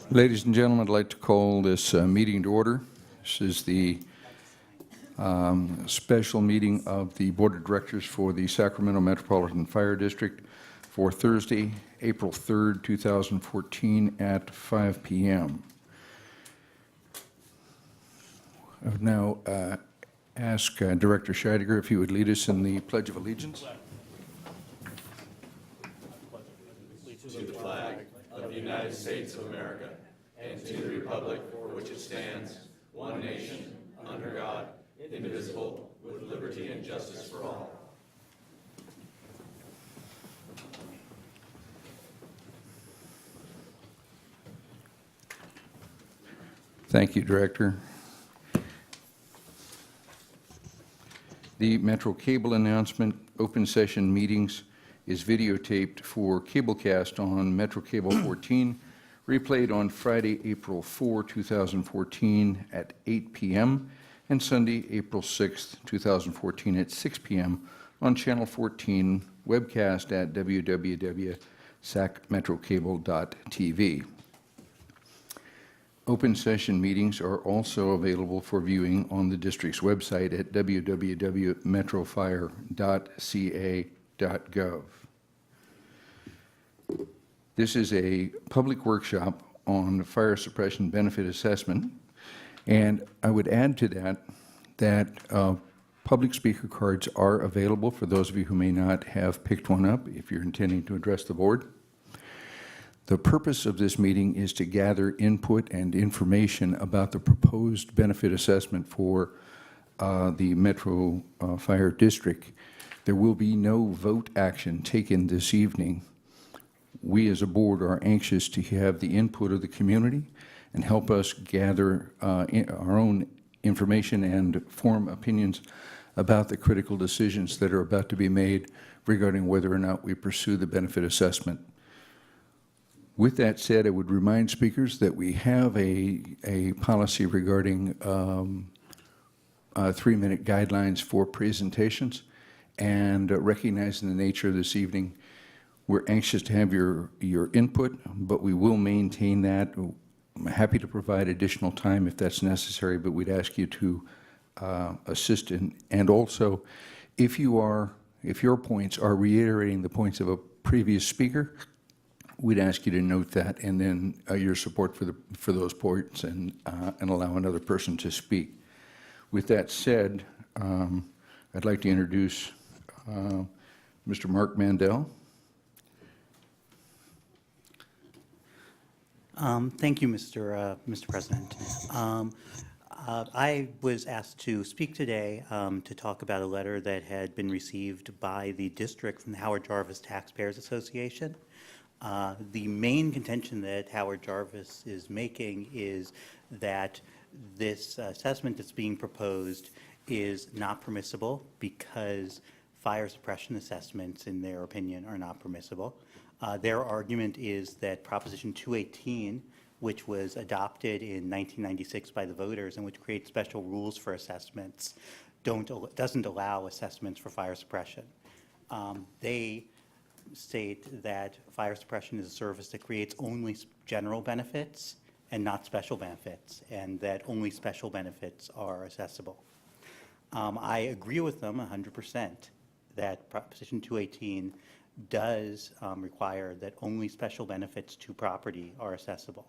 Ladies and gentlemen, I'd like to call this meeting to order. This is the special meeting of the Board of Directors for the Sacramento Metropolitan Fire District for Thursday, April 3rd, 2014 at 5 p.m. I would now ask Director Scheidegger if he would lead us in the Pledge of Allegiance. To the flag of the United States of America and to the republic for which it stands, one nation, under God, indivisible, with liberty and justice for all. Thank you, Director. The Metro Cable announcement, open session meetings, is videotaped for cablecast on Metro Cable 14, replayed on Friday, April 4, 2014 at 8 p.m. and Sunday, April 6, 2014 at 6 p.m. on Channel 14, webcast at www.sacmetrocable.tv. Open session meetings are also available for viewing on the district's website at www.metrofire.ca.gov. This is a public workshop on fire suppression benefit assessment, and I would add to that public speaker cards are available for those of you who may not have picked one up if you're intending to address the board. The purpose of this meeting is to gather input and information about the proposed benefit assessment for the Metro Fire District. There will be no vote action taken this evening. We as a board are anxious to have the input of the community and help us gather our own information and form opinions about the critical decisions that are about to be made regarding whether or not we pursue the benefit assessment. With that said, I would remind speakers that we have a policy regarding 3-minute guidelines for presentations, and recognizing the nature of this evening, we're anxious to have your input, but we will maintain that. I'm happy to provide additional time if that's necessary, but we'd ask you to assist in, and also if your points are reiterating the points of a previous speaker, we'd ask you to note that, and then your support for those points, and allow another person to speak. With that said, I'd like to introduce Mr. Mark Mandel. Thank you, Mr. President. I was asked to speak today to talk about a letter that had been received by the district from the Howard Jarvis Taxpayers Association. The main contention that Howard Jarvis is making is that this assessment that's being proposed is not permissible because fire suppression assessments, in their opinion, are not permissible. Their argument is that Proposition 218, which was adopted in 1996 by the voters and which creates special rules for assessments, doesn't allow assessments for fire suppression. They state that fire suppression is a service that creates only general benefits and not special benefits, and that only special benefits are assessable. I agree with them 100% that Proposition 218 does require that only special benefits to property are assessable.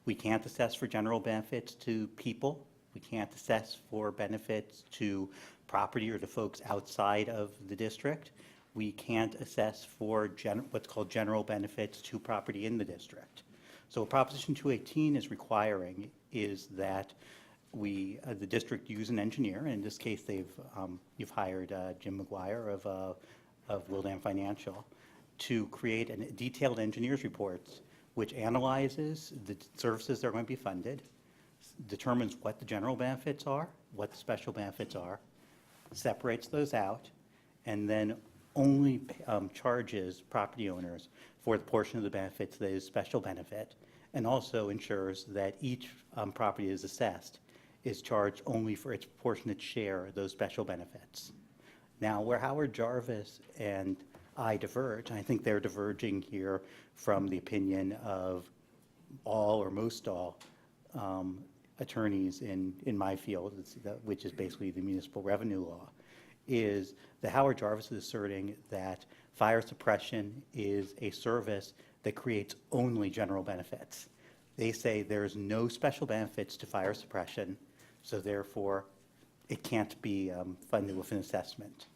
We can't assess for general benefits to people. We can't assess for benefits to property or to folks outside of the district. We can't assess for what's called general benefits to property in the district. So what Proposition 218 is requiring is that we, the district, use an engineer. And in this case, you've hired Jim McGuire of Wildan Financial to create detailed engineer's reports which analyzes the services that are going to be funded, determines what the general benefits are, what the special benefits are, separates those out, and then only charges property owners for the portion of the benefits that is special benefit, and also ensures that each property is assessed is charged only for its proportionate share of those special benefits. Now, where Howard Jarvis and I diverge. I think they're diverging here from the opinion of all or most all attorneys in my field, which is basically the municipal revenue law, is that Howard Jarvis is asserting that fire suppression is a service that creates only general benefits. They say there's no special benefits to fire suppression, so therefore it can't be funded with an assessment.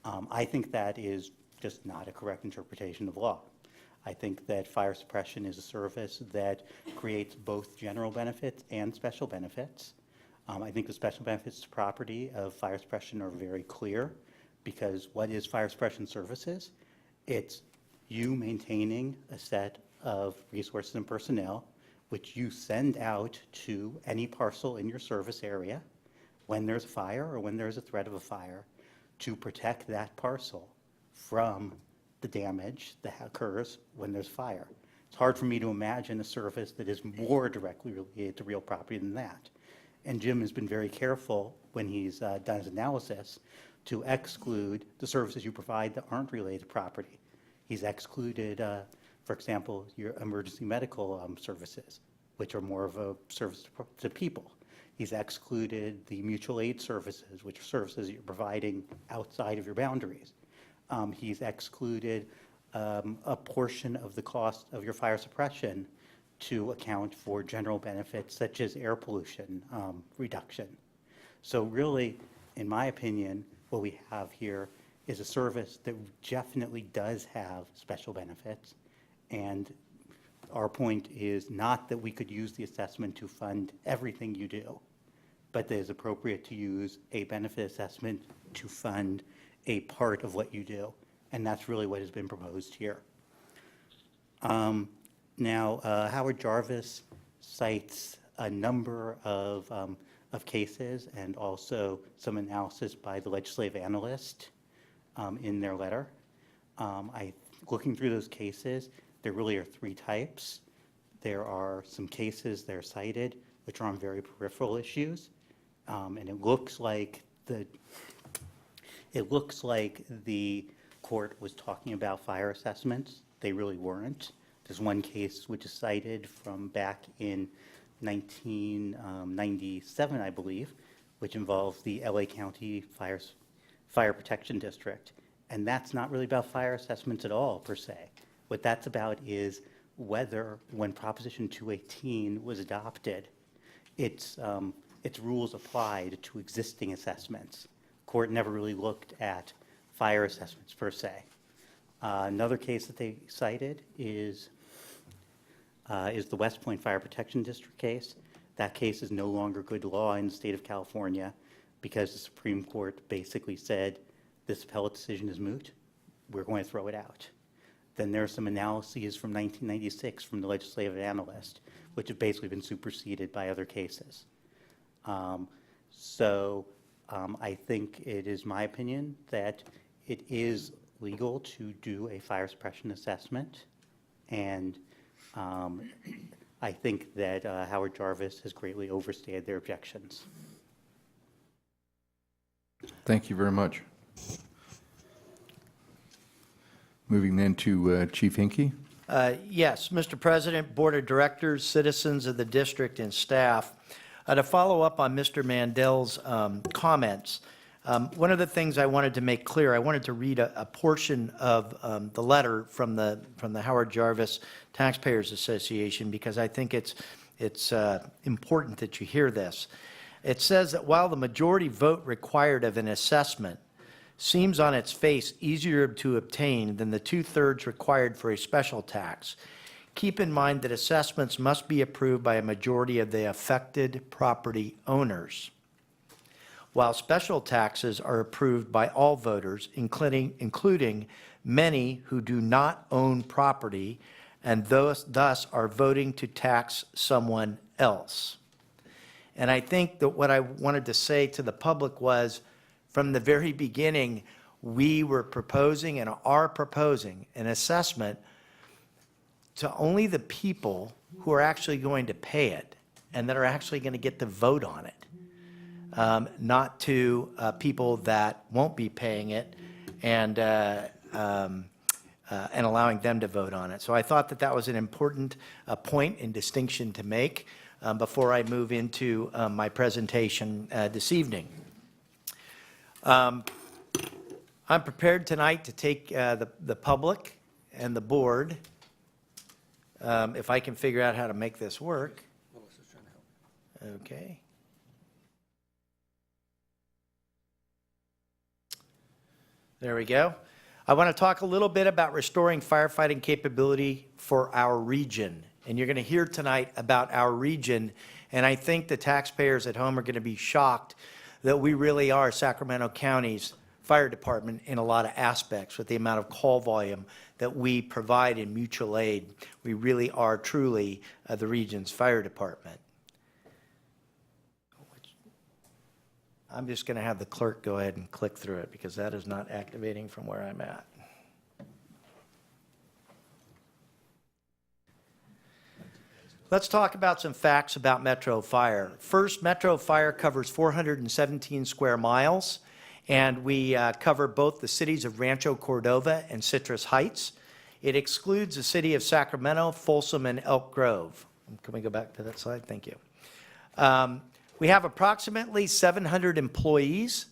I think that is just not a correct interpretation of law. I think that fire suppression is a service that creates both general benefits and special benefits. I think the special benefits to property of fire suppression are very clear, because what is fire suppression services? It's you maintaining a set of resources and personnel which you send out to any parcel in your service area when there's a fire or when there's a threat of a fire to protect that parcel from the damage that occurs when there's fire. It's hard for me to imagine a service that is more directly related to real property than that. And Jim has been very careful when he's done his analysis to exclude the services you provide that aren't related to property. He's excluded, for example, your emergency medical services, which are more of a service to people. He's excluded the mutual aid services, which are services that you're providing outside of your boundaries. He's excluded a portion of the cost of your fire suppression to account for general benefits such as air pollution reduction. So really, in my opinion, what we have here is a service that definitely does have special benefits. And our point is not that we could use the assessment to fund everything you do, but that it's appropriate to use a benefit assessment to fund a part of what you do. And that's really what has been proposed here. Now, Howard Jarvis cites a number of cases and also some analysis by the legislative analyst in their letter. Looking through those cases, there really are three types. There are some cases that are cited which are on very peripheral issues, and it looks like the court was talking about fire assessments. They really weren't. There's one case which is cited from back in 1997, I believe, which involves the LA County Fire Protection District. And that's not really about fire assessments at all, per se. What that's about is whether, when Proposition 218 was adopted, its rules applied to existing assessments. Court never really looked at fire assessments, per se. Another case that they cited is the West Point Fire Protection District case. That case is no longer good law in the state of California because the Supreme Court basically said this appellate decision is moot. We're going to throw it out. Then there are some analyses from 1996 from the legislative analyst, which have basically been superseded by other cases. I think it is my opinion that it is legal to do a fire suppression assessment, and I think that Howard Jarvis has greatly overstated their objections. Thank you very much. Moving then to Chief Hinkie. Yes, Mr. President, Board of Directors, citizens of the district, and staff. To follow up on Mr. Mandel's comments, one of the things I wanted to make clear, I wanted to read a portion of the letter from the Howard Jarvis Taxpayers Association, because I think it's important that you hear this. It says that while the majority vote required of an assessment seems on its face easier to obtain than the 2/3 required for a special tax, keep in mind that assessments must be approved by a majority of the affected property owners, while special taxes are approved by all voters, including many who do not own property and thus are voting to tax someone else. And I think that what I wanted to say to the public was, from the very beginning, we were proposing and are proposing an assessment to only the people who are actually going to pay it and that are actually going to get to vote on it, not to people that won't be paying it and and allowing them to vote on it. So I thought that that was an important point and distinction to make before I move into my presentation this evening. I'm prepared tonight to take the public and the board, if I can figure out how to make this work. Okay. There we go. I want to talk a little bit about restoring firefighting capability for our region. And you're going to hear tonight about our region. And I think the taxpayers at home are going to be shocked that we really are Sacramento County's fire department in a lot of aspects with the amount of call volume that we provide in mutual aid. We really are truly the region's fire department. I'm just going to have the clerk go ahead and click through it because that is not activating from where I'm at. Let's talk about some facts about Metro Fire. First, Metro Fire covers 417 square miles, and we cover both the cities of Rancho Cordova and Citrus Heights. It excludes the city of Sacramento, Folsom, and Elk Grove. Can we go back to that slide? Thank you. We have approximately 700 employees,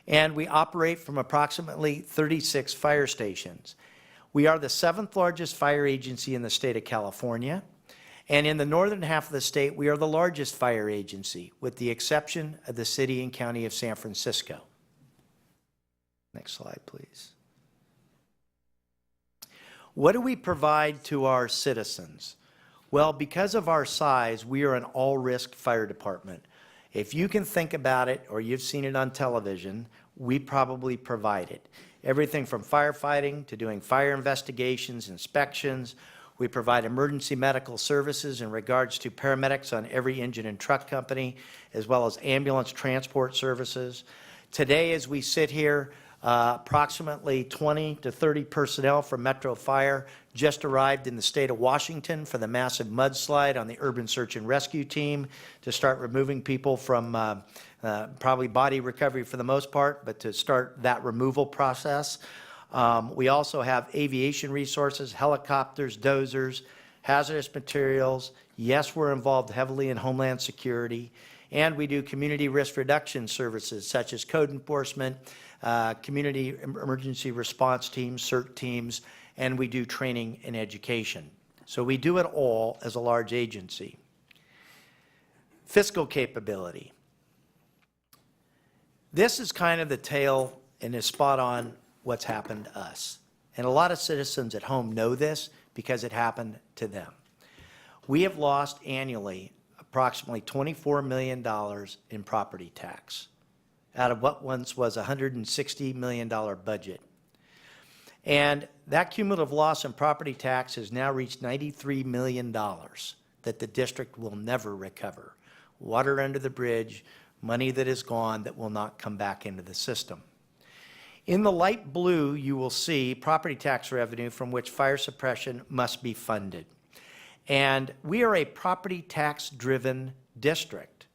and we operate from approximately 36 fire stations. We are the 7th largest fire agency in the state of California, and in the northern half of the state, we are the largest fire agency, with the exception of the city and county of San Francisco. Next slide, please. What do we provide to our citizens? Well, because of our size, we are an all-risk fire department. If you can think about it, or you've seen it on television, we probably provide it. Everything from firefighting to doing fire investigations, inspections. We provide emergency medical services in regards to paramedics on every engine and truck company, as well as ambulance transport services. Today, as we sit here, approximately 20 to 30 personnel from Metro Fire just arrived in the state of Washington for the massive mudslide on the urban search and rescue team to start removing people from probably body recovery for the most part, but to start that removal process. We also have aviation resources, helicopters, dozers, hazardous materials. Yes, we're involved heavily in Homeland Security, and we do community risk reduction services such as code enforcement, community emergency response teams, CERT teams, and we do training and education. So we do it all as a large agency. Fiscal capability. This is kind of the tale and is spot on what's happened to us. And a lot of citizens at home know this because it happened to them. We have lost annually approximately $24 million in property tax out of what once was a $160 million budget. And that cumulative loss in property tax has now reached $93 million that the district will never recover. Water under the bridge, money that is gone that will not come back into the system. In the light blue, you will see property tax revenue from which fire suppression must be funded. And we are a property tax-driven district.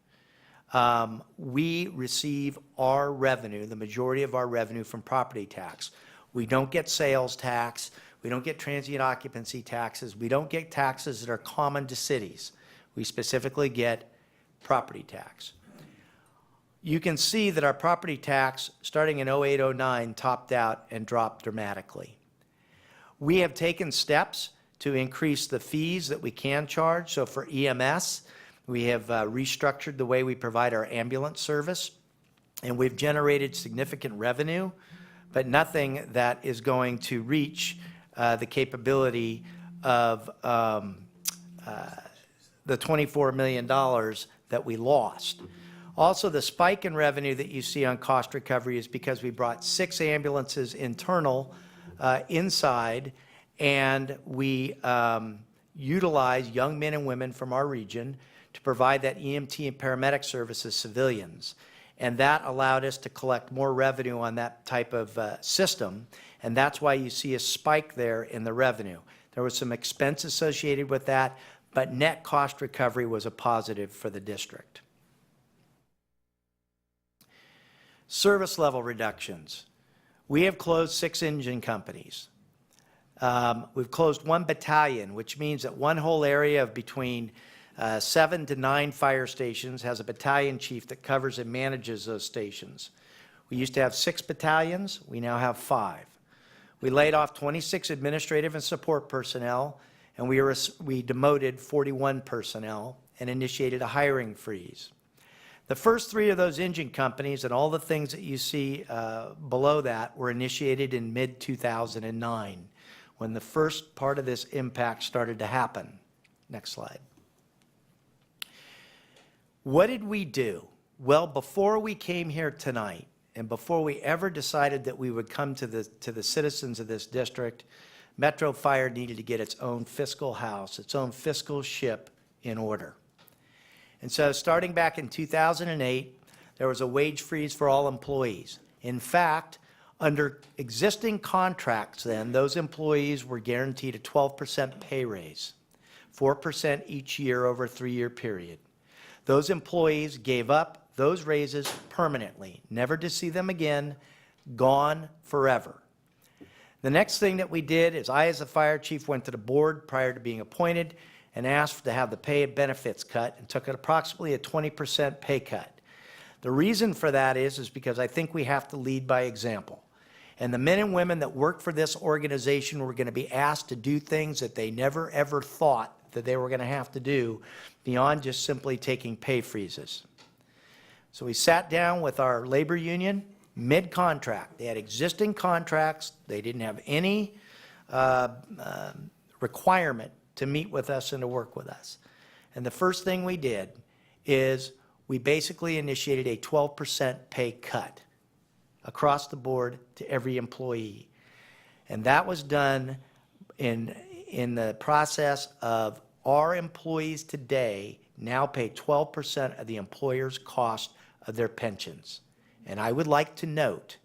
We receive our revenue, the majority of our revenue, from property tax. We don't get sales tax. We don't get transient occupancy taxes. We don't get taxes that are common to cities. We specifically get property tax. You can see that our property tax, starting in 08-09, topped out and dropped dramatically. We have taken steps to increase the fees that we can charge. So for EMS, we have restructured the way we provide our ambulance service, and we've generated significant revenue, but nothing that is going to reach the capability of the $24 million that we lost. Also, the spike in revenue that you see on cost recovery is because we brought 6 ambulances inside, and we utilize young men and women from our region to provide that EMT and paramedic service as civilians. And that allowed us to collect more revenue on that type of system, and that's why you see a spike there in the revenue. There was some expense associated with that, but net cost recovery was a positive for the district. Service level reductions. We have closed 6 engine companies. We've closed 1 battalion, which means that one whole area of between 7 to 9 fire stations has a battalion chief that covers and manages those stations. We used to have 6 battalions. We now have 5. We laid off 26 administrative and support personnel, and we demoted 41 personnel and initiated a hiring freeze. The first 3 of those engine companies and all the things that you see below that were initiated in mid-2009, when the first part of this impact started to happen. Next slide. What did we do? Well, before we came here tonight, and before we ever decided that we would come to the citizens of this district, Metro Fire needed to get its own fiscal house, its own fiscal ship in order. And so starting back in 2008, there was a wage freeze for all employees. In fact, under existing contracts then, those employees were guaranteed a 12% pay raise, 4% each year over a 3-year period. Those employees gave up those raises permanently, never to see them again, gone forever. The next thing that we did is I, as the fire chief, went to the board prior to being appointed and asked to have the pay and benefits cut and took approximately a 20% pay cut. The reason for that is because I think we have to lead by example. And the men and women that work for this organization were going to be asked to do things that they never ever thought that they were going to have to do beyond just simply taking pay freezes. So we sat down with our labor union mid-contract. They had existing contracts. They didn't have any requirement to meet with us and to work with us. And the first thing we did is we basically initiated a 12% pay cut across the board to every employee. And that was done in the process of our employees today now pay 12% of the employer's cost of their pensions. And I would like to note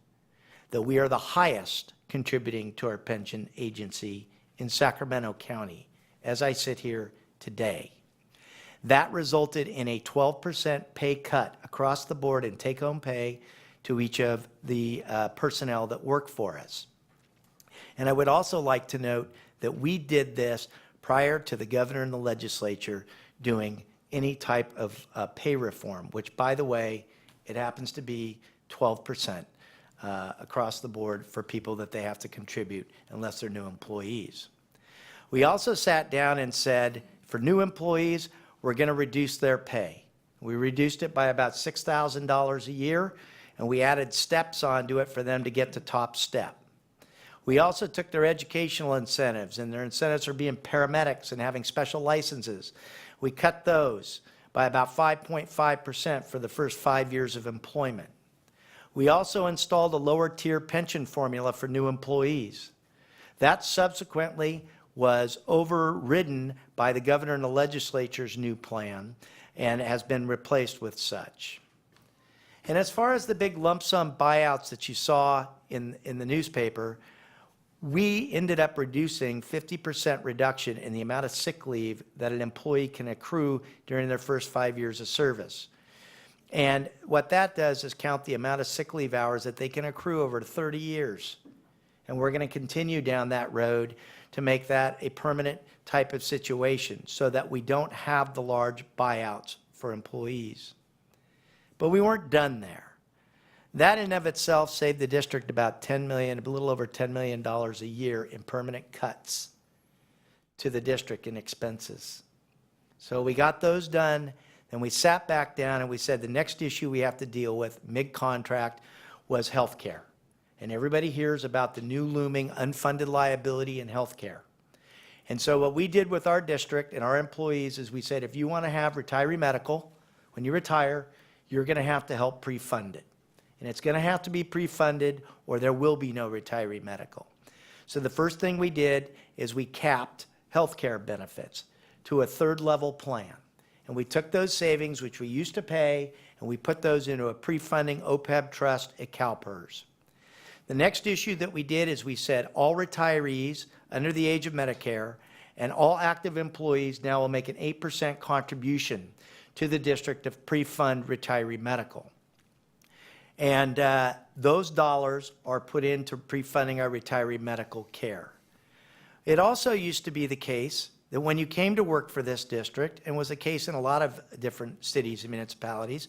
that we are the highest contributing to our pension agency in Sacramento County as I sit here today. That resulted in a 12% pay cut across the board in take-home pay to each of the personnel that work for us. And I would also like to note that we did this prior to the governor and the legislature doing any type of pay reform, which, by the way, it happens to be 12% across the board for people that they have to contribute unless they're new employees. We also sat down and said, for new employees, we're going to reduce their pay. We reduced it by about $6,000 a year, and we added steps onto it for them to get to top step. We also took their educational incentives, and their incentives for being paramedics and having special licenses. We cut those by about 5.5% for the first 5 years of employment. We also installed a lower tier pension formula for new employees. That subsequently was overridden by the governor and the legislature's new plan and has been replaced with such. And as far as the big lump sum buyouts that you saw in the newspaper, we ended up reducing 50% reduction in the amount of sick leave that an employee can accrue during their first 5 years of service. And what that does is count the amount of sick leave hours that they can accrue over 30 years. And we're going to continue down that road to make that a permanent type of situation so that we don't have the large buyouts for employees. But we weren't done there. That in of itself saved the district about $10 million, a little over $10 million a year in permanent cuts to the district in expenses. So we got those done, and we sat back down and we said the next issue we have to deal with mid-contract was health care. And everybody hears about the new looming unfunded liability in health care. And so what we did with our district and our employees is we said, if you want to have retiree medical, when you retire, you're going to have to help pre-fund it. And it's going to have to be pre-funded or there will be no retiree medical. So the first thing we did is we capped health care benefits to a third-level plan. And we took those savings, which we used to pay, and we put those into a pre-funding OPEB trust at CalPERS. The next issue that we did is we said all retirees under the age of Medicare and all active employees now will make an 8% contribution to the district to pre-fund retiree medical. And those dollars are put into pre-funding our retiree medical care. It also used to be the case that when you came to work for this district, and was the case in a lot of different cities and municipalities,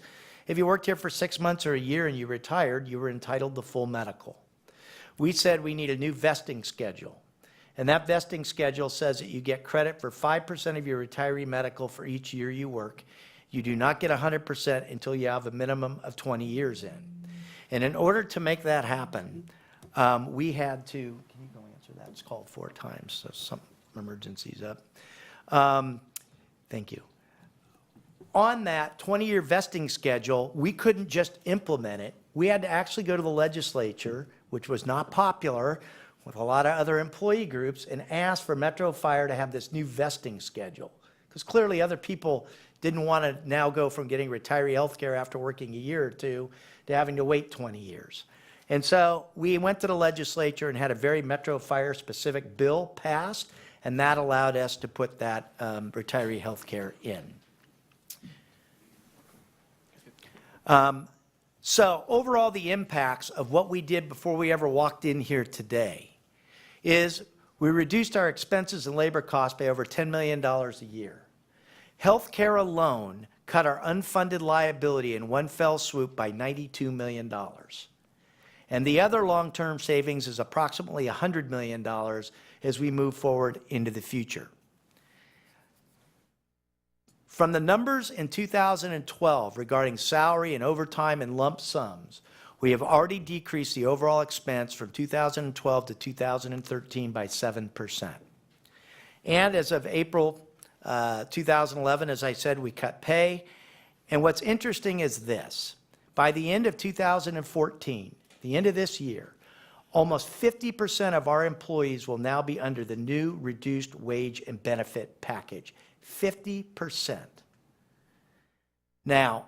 if you worked here for 6 months or a year and you retired, you were entitled to full medical. We said we need a new vesting schedule. And that vesting schedule says that you get credit for 5% of your retiree medical for each year you work. You do not get 100% until you have a minimum of 20 years in. And in order to make that happen, we had to, can you go answer that? It's called 4 times, so some emergencies up. Thank you. On that 20-year vesting schedule, we couldn't just implement it. We had to actually go to the legislature, which was not popular with a lot of other employee groups, and ask for Metro Fire to have this new vesting schedule. Because clearly other people didn't want to now go from getting retiree health care after working a year or two to having to wait 20 years. And so we went to the legislature and had a very Metro Fire specific bill passed, and that allowed us to put that retiree health care in. So overall, the impacts of what we did before we ever walked in here today is we reduced our expenses and labor costs by over $10 million a year. Healthcare alone cut our unfunded liability in one fell swoop by $92 million. And the other long-term savings is approximately $100 million as we move forward into the future. From the numbers in 2012 regarding salary and overtime and lump sums, we have already decreased the overall expense from 2012 to 2013 by 7%. And as of April 2011, as I said, we cut pay. And what's interesting is this. By the end of 2014, the end of this year, almost 50% of our employees will now be under the new reduced wage and benefit package. 50%. Now,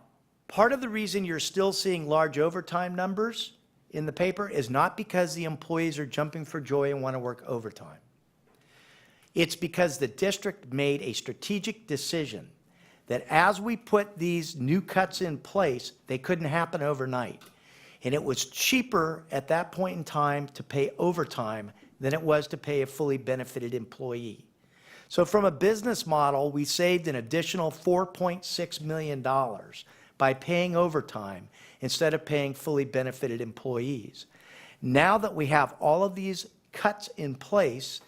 part of the reason you're still seeing large overtime numbers in the paper is not because the employees are jumping for joy and want to work overtime. It's because the district made a strategic decision that as we put these new cuts in place, they couldn't happen overnight. And it was cheaper at that point in time to pay overtime than it was to pay a fully benefited employee. So from a business model, we saved an additional $4.6 million by paying overtime instead of paying fully benefited employees. Now that we have all of these cuts in place,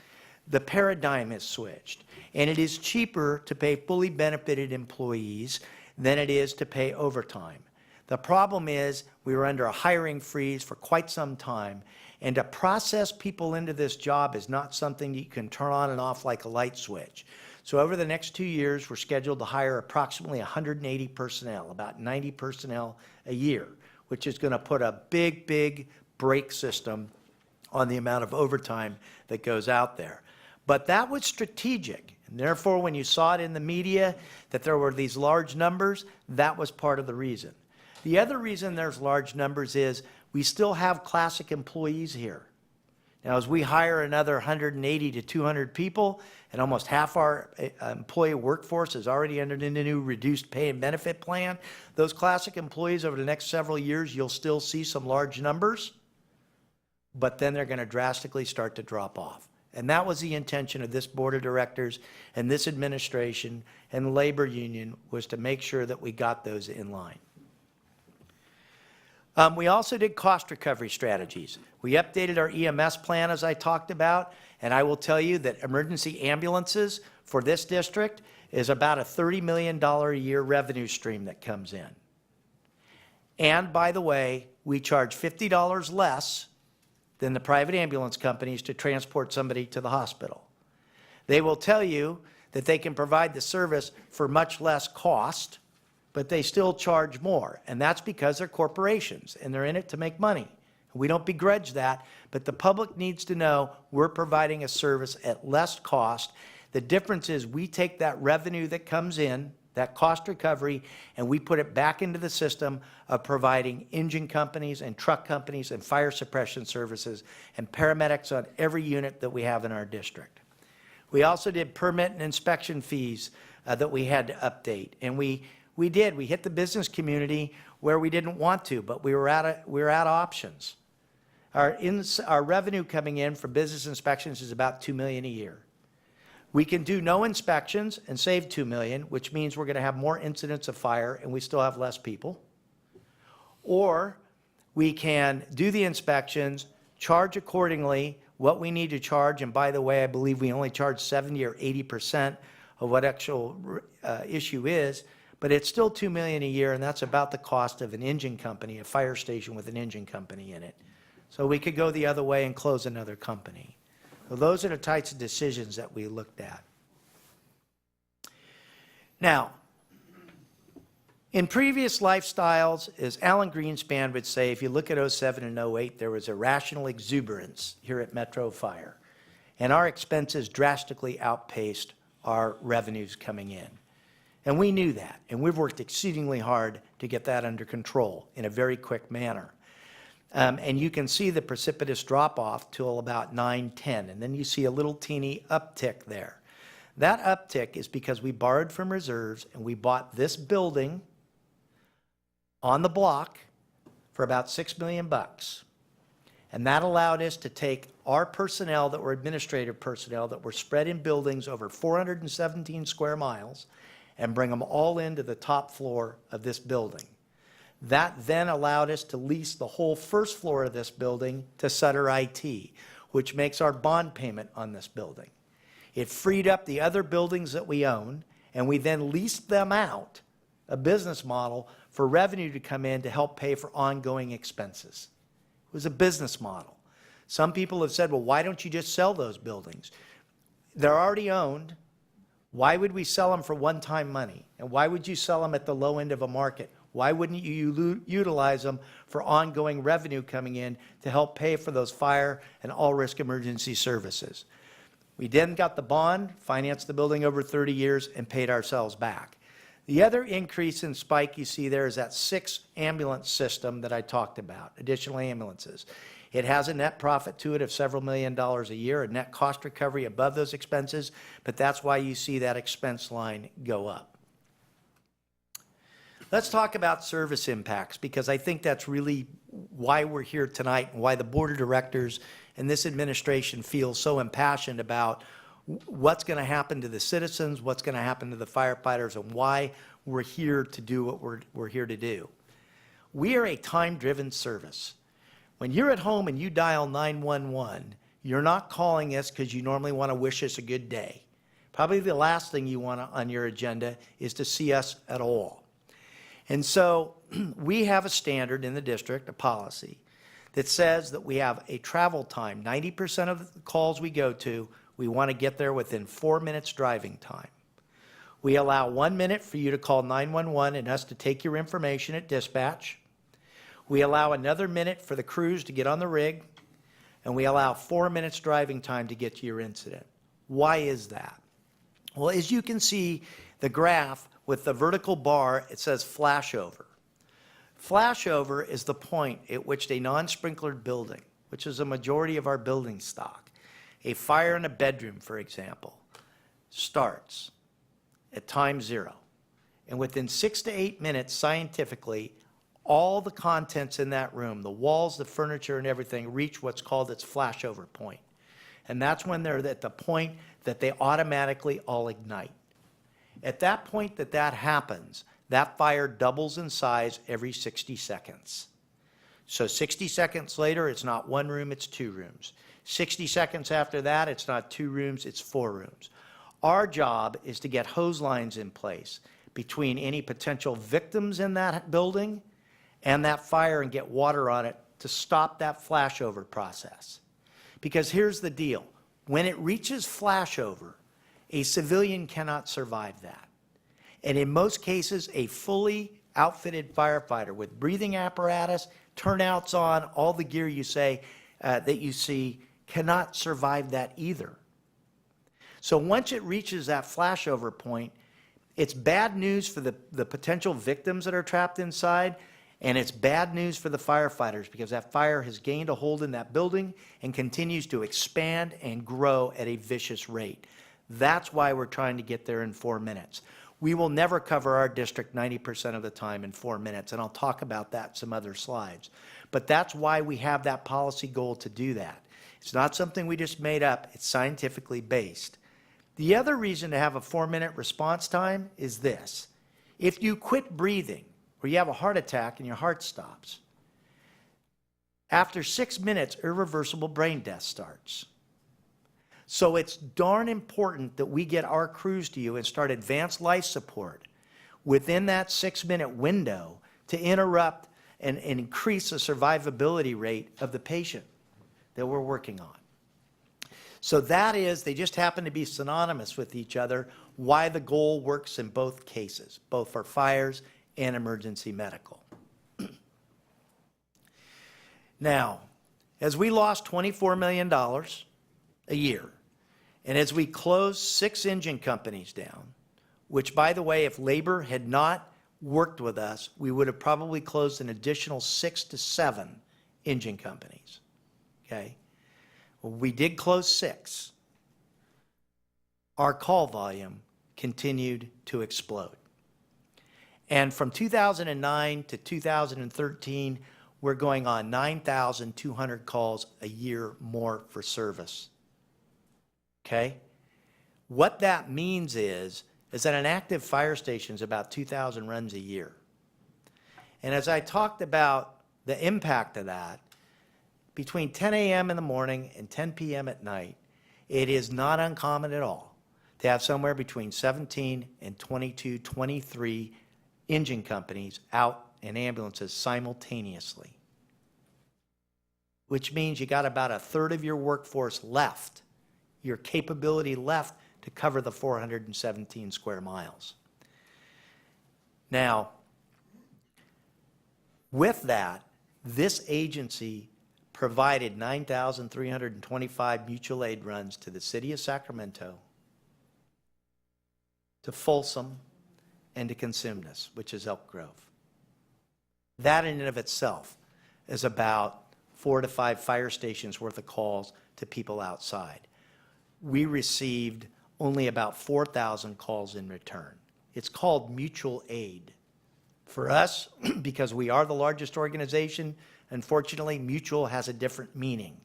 the paradigm has switched. And it is cheaper to pay fully benefited employees than it is to pay overtime. The problem is we were under a hiring freeze for quite some time, and to process people into this job is not something you can turn on and off like a light switch. So over the next 2 years, we're scheduled to hire approximately 180 personnel, about 90 personnel a year, which is going to put a big, big brake system on the amount of overtime that goes out there. But that was strategic. And therefore, when you saw it in the media that there were these large numbers, that was part of the reason. The other reason there's large numbers is we still have classic employees here. Now, as we hire another 180 to 200 people, and almost half our employee workforce is already under the new reduced pay and benefit plan, those classic employees over the next several years, you'll still see some large numbers, but then they're going to drastically start to drop off. And that was the intention of this board of directors and this administration and the labor union, was to make sure that we got those in line. We also did cost recovery strategies. We updated our EMS plan, as I talked about, and I will tell you that emergency ambulances for this district is about a $30 million a year revenue stream that comes in. And by the way, we charge $50 less than the private ambulance companies to transport somebody to the hospital. They will tell you that they can provide the service for much less cost, but they still charge more. And that's because they're corporations and they're in it to make money. We don't begrudge that, but the public needs to know we're providing a service at less cost. The difference is we take that revenue that comes in, that cost recovery, and we put it back into the system of providing engine companies and truck companies and fire suppression services and paramedics on every unit that we have in our district. We also did permit and inspection fees that we had to update, and we We did. We hit the business community where we didn't want to, but we were out of options. Our revenue coming in from business inspections is about $2 million a year. We can do no inspections and save $2 million, which means we're going to have more incidents of fire and we still have less people. Or we can do the inspections, charge accordingly what we need to charge, and by the way, I believe we only charge 70 or 80% of what actual issue is, but it's still $2 million a year, and that's about the cost of an engine company, a fire station with an engine company in it. So we could go the other way and close another company. So those are the types of decisions that we looked at. Now, in previous lifestyles, as Alan Greenspan would say, if you look at 07 and 08, there was irrational exuberance here at Metro Fire, and our expenses drastically outpaced our revenues coming in. And we knew that, and we've worked exceedingly hard to get that under control in a very quick manner. And you can see the precipitous drop-off till about 9/10, and then you see a little teeny uptick there. That uptick is because we borrowed from reserves, and we bought this building on the block for about $6 million. And that allowed us to take our personnel that were administrative personnel that were spread in buildings over 417 square miles and bring them all into the top floor of this building. That then allowed us to lease the whole first floor of this building to Sutter IT, which makes our bond payment on this building. It freed up the other buildings that we own, and we then leased them out, a business model for revenue to come in to help pay for ongoing expenses. It was a business model. Some people have said, well, why don't you just sell those buildings? They're already owned. Why would we sell them for one-time money? And why would you sell them at the low end of a market? Why wouldn't you utilize them for ongoing revenue coming in to help pay for those fire and all-risk emergency services? We then got the bond, financed the building over 30 years, and paid ourselves back. The other increase in spike you see there is that 6 ambulance system that I talked about, additional ambulances. It has a net profit to it of several $1,000,000 a year, a net cost recovery above those expenses, but that's why you see that expense line go up. Let's talk about service impacts, because I think that's really why we're here tonight and why the board of directors and this administration feels so impassioned about what's going to happen to the citizens, what's going to happen to the firefighters, and why we're here to do what we're here to do. We are a time-driven service. When you're at home and you dial 911, you're not calling us because you normally want to wish us a good day. Probably the last thing you want on your agenda is to see us at all. And so we have a standard in the district, a policy, that says that we have a travel time. 90% of the calls we go to, we want to get there within 4 minutes driving time. We allow 1 minute for you to call 911 and us to take your information at dispatch. We allow another minute for the crews to get on the rig, and we allow 4 minutes driving time to get to your incident. Why is that? Well, as you can see, the graph with the vertical bar, it says flashover. Flashover is the point at which a non-sprinklered building, which is a majority of our building stock, a fire in a bedroom, for example, starts at time 0. And within 6 to 8 minutes, scientifically, all the contents in that room, the walls, the furniture, and everything, reach what's called its flashover point. And that's when they're at the point that they automatically all ignite. At that point that happens, that fire doubles in size every 60 seconds. So 60 seconds later, it's not 1 room, it's 2 rooms. 60 seconds after that, it's not 2 rooms, it's 4 rooms. Our job is to get hose lines in place between any potential victims in that building and that fire and get water on it to stop that flashover process. Because here's the deal. When it reaches flashover, a civilian cannot survive that. And in most cases, a fully outfitted firefighter with breathing apparatus, turnouts on, all the gear you say that you see, cannot survive that either. So once it reaches that flashover point, it's bad news for the potential victims that are trapped inside, and it's bad news for the firefighters because that fire has gained a hold in that building and continues to expand and grow at a vicious rate. That's why we're trying to get there in 4 minutes. We will never cover our district 90% of the time in 4 minutes, and I'll talk about that in some other slides. But that's why we have that policy goal to do that. It's not something we just made up, it's scientifically based. The other reason to have a 4-minute response time is this. If you quit breathing, or you have a heart attack and your heart stops, after 6 minutes, irreversible brain death starts. So it's darn important that we get our crews to you and start advanced life support within that 6-minute window to interrupt and increase the survivability rate of the patient that we're working on. So that is, they just happen to be synonymous with each other, why the goal works in both cases, both for fires and emergency medical. Now, as we lost $24 million a year, and as we closed 6 engine companies down, which, by the way, if labor had not worked with us, we would have probably closed an additional 6 to 7 engine companies, okay? Well, we did close 6. Our call volume continued to explode. And from 2009 to 2013, we're going on 9,200 calls a year more for service. Okay? What that means is that an active fire station is about 2,000 runs a year. And as I talked about the impact of that, between 10 a.m. in the morning and 10 p.m. at night, it is not uncommon at all to have somewhere between 17 and 22, 23 engine companies out in ambulances simultaneously, which means you got about a third of your workforce left, your capability left to cover the 417 square miles. Now, with that, this agency provided 9,325 mutual aid runs to the city of Sacramento, to Folsom, and to Consumnes, which is Elk Grove. That in and of itself is about 4 to 5 fire stations worth of calls to people outside. We received only about 4,000 calls in return. It's called mutual aid. For us, because we are the largest organization, unfortunately, mutual has a different meaning.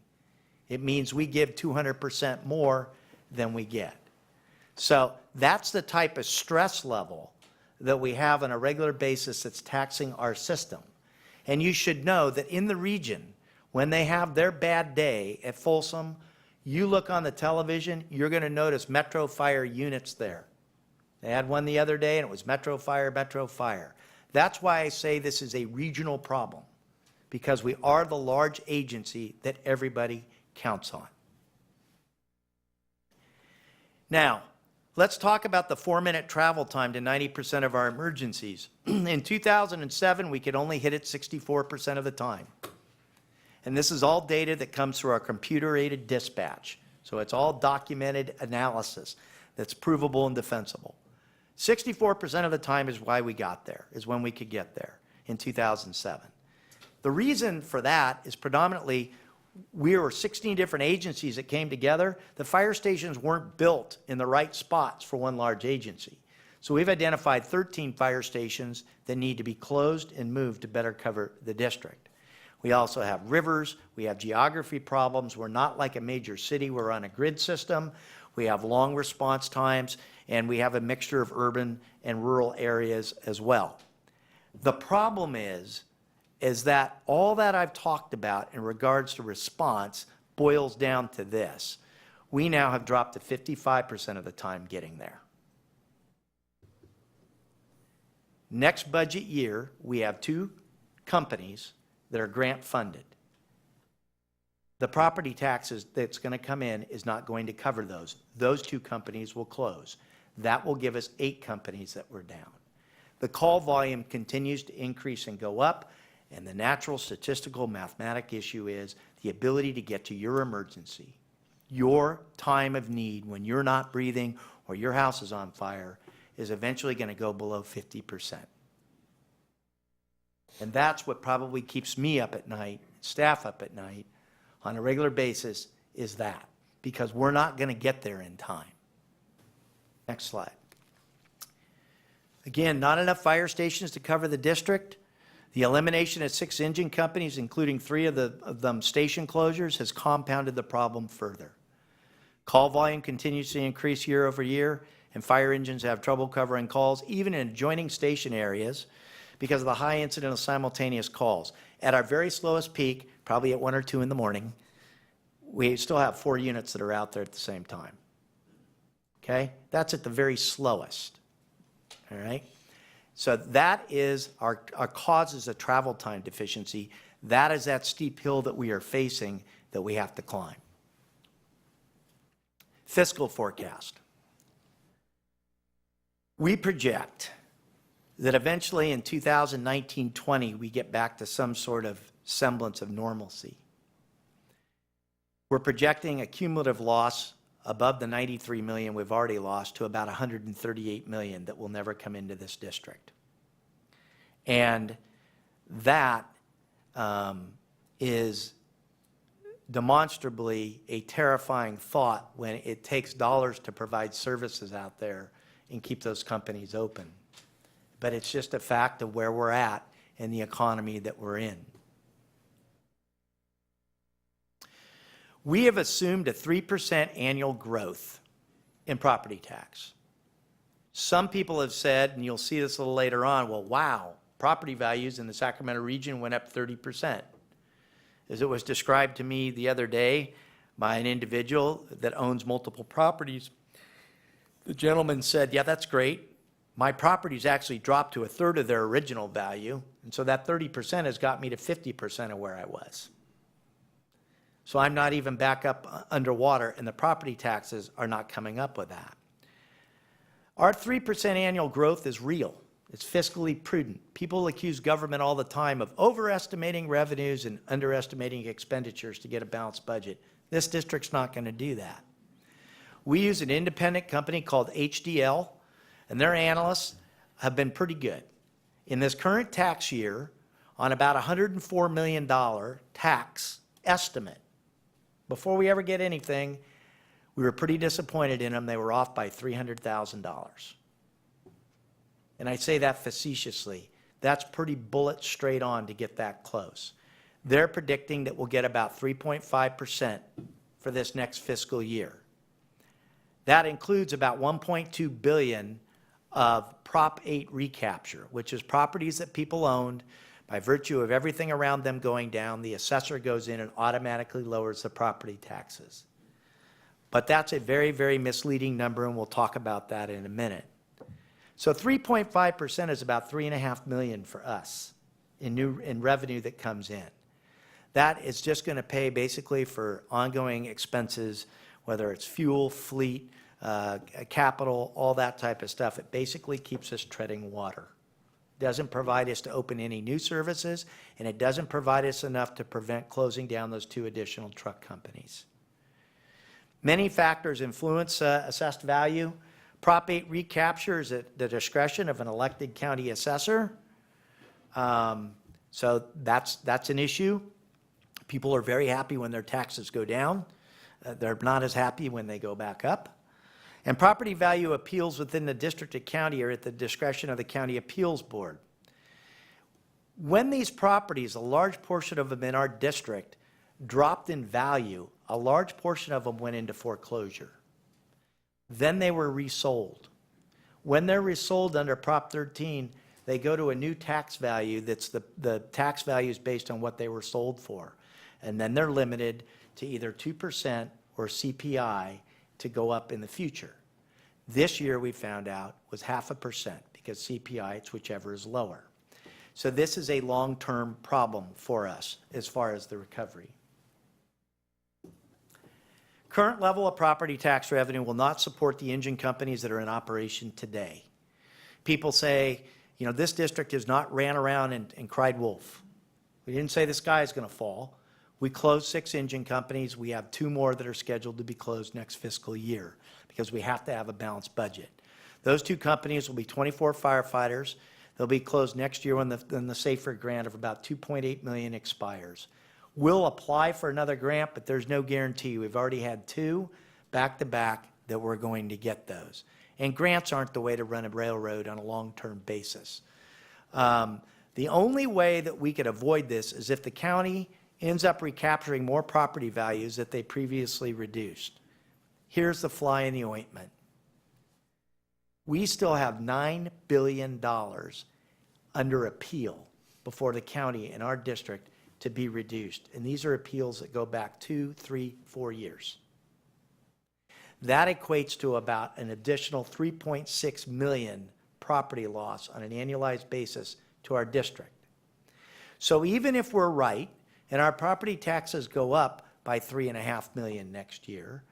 It means we give 200% more than we get. So that's the type of stress level that we have on a regular basis that's taxing our system. And you should know that in the region, when they have their bad day at Folsom, you look on the television, you're going to notice Metro Fire units there. They had one the other day, and it was Metro Fire, Metro Fire. That's why I say this is a regional problem, because we are the large agency that everybody counts on. Now, let's talk about the 4-minute travel time to 90% of our emergencies. In 2007, we could only hit it 64% of the time. And this is all data that comes through our computer-aided dispatch. So it's all documented analysis that's provable and defensible. 64% of the time is why we got there, is when we could get there in 2007. The reason for that is predominantly we were 16 different agencies that came together. The fire stations weren't built in the right spots for one large agency. So we've identified 13 fire stations that need to be closed and moved to better cover the district. We also have rivers, we have geography problems. We're not like a major city, we're on a grid system. We have long response times, and we have a mixture of urban and rural areas as well. The problem is that all that I've talked about in regards to response boils down to this. We now have dropped to 55% of the time getting there. Next budget year, we have 2 companies that are grant funded. The property taxes that's going to come in is not going to cover those. Those 2 companies will close. That will give us 8 companies that were down. The call volume continues to increase and go up, and the natural statistical mathematic issue is the ability to get to your emergency, your time of need when you're not breathing or your house is on fire, is eventually going to go below 50%. And that's what probably keeps me up at night, staff up at night, on a regular basis, is that. Because we're not going to get there in time. Next slide. Again, not enough fire stations to cover the district. The elimination of 6 engine companies, including 3 of them station closures, has compounded the problem further. Call volume continues to increase year over year, and fire engines have trouble covering calls, even in adjoining station areas, because of the high incidence of simultaneous calls. At our very slowest peak, probably at 1 or 2 in the morning, we still have 4 units that are out there at the same time. Okay? That's at the very slowest. All right? So that is our causes of travel time deficiency. That is that steep hill that we are facing that we have to climb. Fiscal forecast. We project that eventually in 2019-20, we get back to some sort of semblance of normalcy. We're projecting a cumulative loss above the 93 million we've already lost to about 138 million that will never come into this district. And that is demonstrably a terrifying thought when it takes dollars to provide services out there and keep those companies open. But it's just a fact of where we're at in the economy that we're in. We have assumed a 3% annual growth in property tax. Some people have said, and you'll see this a little later on, well, wow, property values in the Sacramento region went up 30%. As it was described to me the other day by an individual that owns multiple properties, the gentleman said, yeah, that's great. My properties actually dropped to 1/3 of their original value, and so that 30% has got me to 50% of where I was. So I'm not even back up underwater, and the property taxes are not coming up with that. Our 3% annual growth is real. It's fiscally prudent. People accuse government all the time of overestimating revenues and underestimating expenditures to get a balanced budget. This district's not going to do that. We use an independent company called HDL, and their analysts have been pretty good. In this current tax year, on about $104 million tax estimate, before we ever get anything, we were pretty disappointed in them. They were off by $300,000. And I say that facetiously. That's pretty bullet straight on to get that close. They're predicting that we'll get about 3.5% for this next fiscal year. That includes about $1.2 billion of Prop 8 recapture, which is properties that people owned. By virtue of everything around them going down, the assessor goes in and automatically lowers the property taxes. But that's a very, very misleading number, and we'll talk about that in a minute. So 3.5% is about $3.5 million for us in revenue that comes in. That is just going to pay basically for ongoing expenses, whether it's fuel, fleet, capital, all that type of stuff. It basically keeps us treading water. Doesn't provide us to open any new services, and it doesn't provide us enough to prevent closing down those 2 additional truck companies. Many factors influence assessed value. Prop 8 recapture is at the discretion of an elected county assessor. So that's an issue. People are very happy when their taxes go down. They're not as happy when they go back up. And property value appeals within the district or county are at the discretion of the county appeals board. When these properties, a large portion of them in our district, dropped in value, a large portion of them went into foreclosure. Then they were resold. When they're resold under Prop 13, they go to a new tax value that's the tax value is based on what they were sold for. And then they're limited to either 2% or CPI to go up in the future. This year we found out was 0.5% because CPI, it's whichever is lower. So this is a long-term problem for us as far as the recovery. Current level of property tax revenue will not support the engine companies that are in operation today. People say, you know, this district has not ran around and cried wolf. We didn't say the sky is going to fall. We closed 6 engine companies. We have 2 more that are scheduled to be closed next fiscal year because we have to have a balanced budget. Those 2 companies will be 24 firefighters. They'll be closed next year when the SAFER grant of about $2.8 million expires. We'll apply for another grant, but there's no guarantee. We've already had 2 back-to-back that we're going to get those. And grants aren't the way to run a railroad on a long-term basis. The only way that we could avoid this is if the county ends up recapturing more property values that they previously reduced. Here's the fly in the ointment. We still have $9 billion under appeal before the county in our district to be reduced. And these are appeals that go back 2, 3, 4 years. That equates to about an additional 3.6 million property loss on an annualized basis to our district. So even if we're right and our property taxes go up by 3.5 million next year,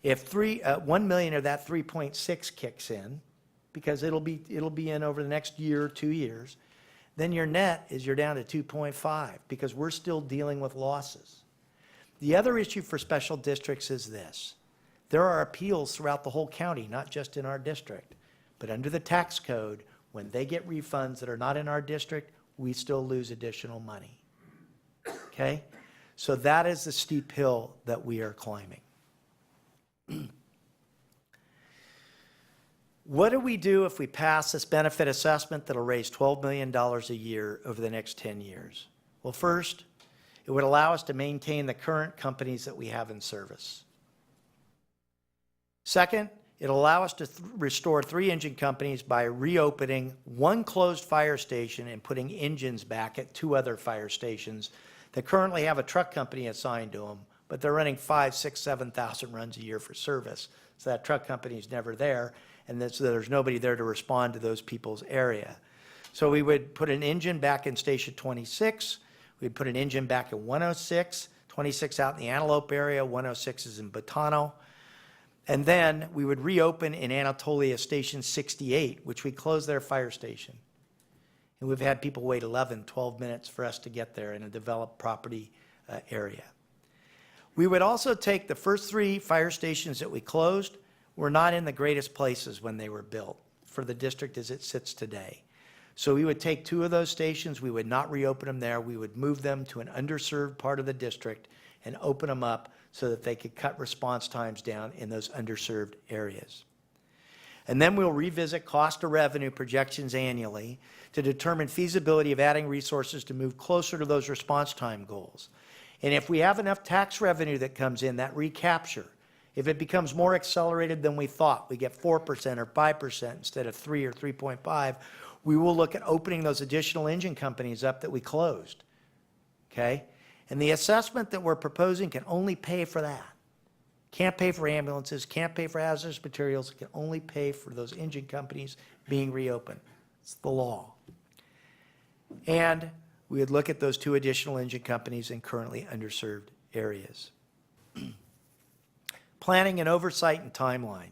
if 1 million of that 3.6 kicks in, because it'll be in over the next year or 2 years, then your net is you're down to 2.5 because we're still dealing with losses. The other issue for special districts is this. There are appeals throughout the whole county, not just in our district. But under the tax code, when they get refunds that are not in our district, we still lose additional money. Okay? So that is the steep hill that we are climbing. What do we do if we pass this benefit assessment that'll raise $12 million a year over the next 10 years? Well, first, it would allow us to maintain the current companies that we have in service. Second, it'll allow us to restore 3 engine companies by reopening 1 closed fire station and putting engines back at 2 other fire stations that currently have a truck company assigned to them, but they're running 5, 6, 7,000 runs a year for service. So that truck company is never there, and so there's nobody there to respond to those people's area. So we would put an engine back in Station 26. We'd put an engine back in 106, 26 out in the Antelope area, 106 is in Botano. And then we would reopen in Anatolia Station 68, which we closed their fire station. And we've had people wait 11, 12 minutes for us to get there in a developed property area. We would also take the first 3 fire stations that we closed were not in the greatest places when they were built for the district as it sits today. So we would take 2 of those stations, we would not reopen them there, we would move them to an underserved part of the district and open them up so that they could cut response times down in those underserved areas. And then we'll revisit cost to revenue projections annually to determine feasibility of adding resources to move closer to those response time goals. And if we have enough tax revenue that comes in, that recapture, if it becomes more accelerated than we thought, we get 4% or 5% instead of 3 or 3.5, we will look at opening those additional engine companies up that we closed, okay? And the assessment that we're proposing can only pay for that. Can't pay for ambulances, can't pay for hazardous materials, it can only pay for those engine companies being reopened. It's the law. And we would look at those 2 additional engine companies in currently underserved areas. Planning and oversight and timeline.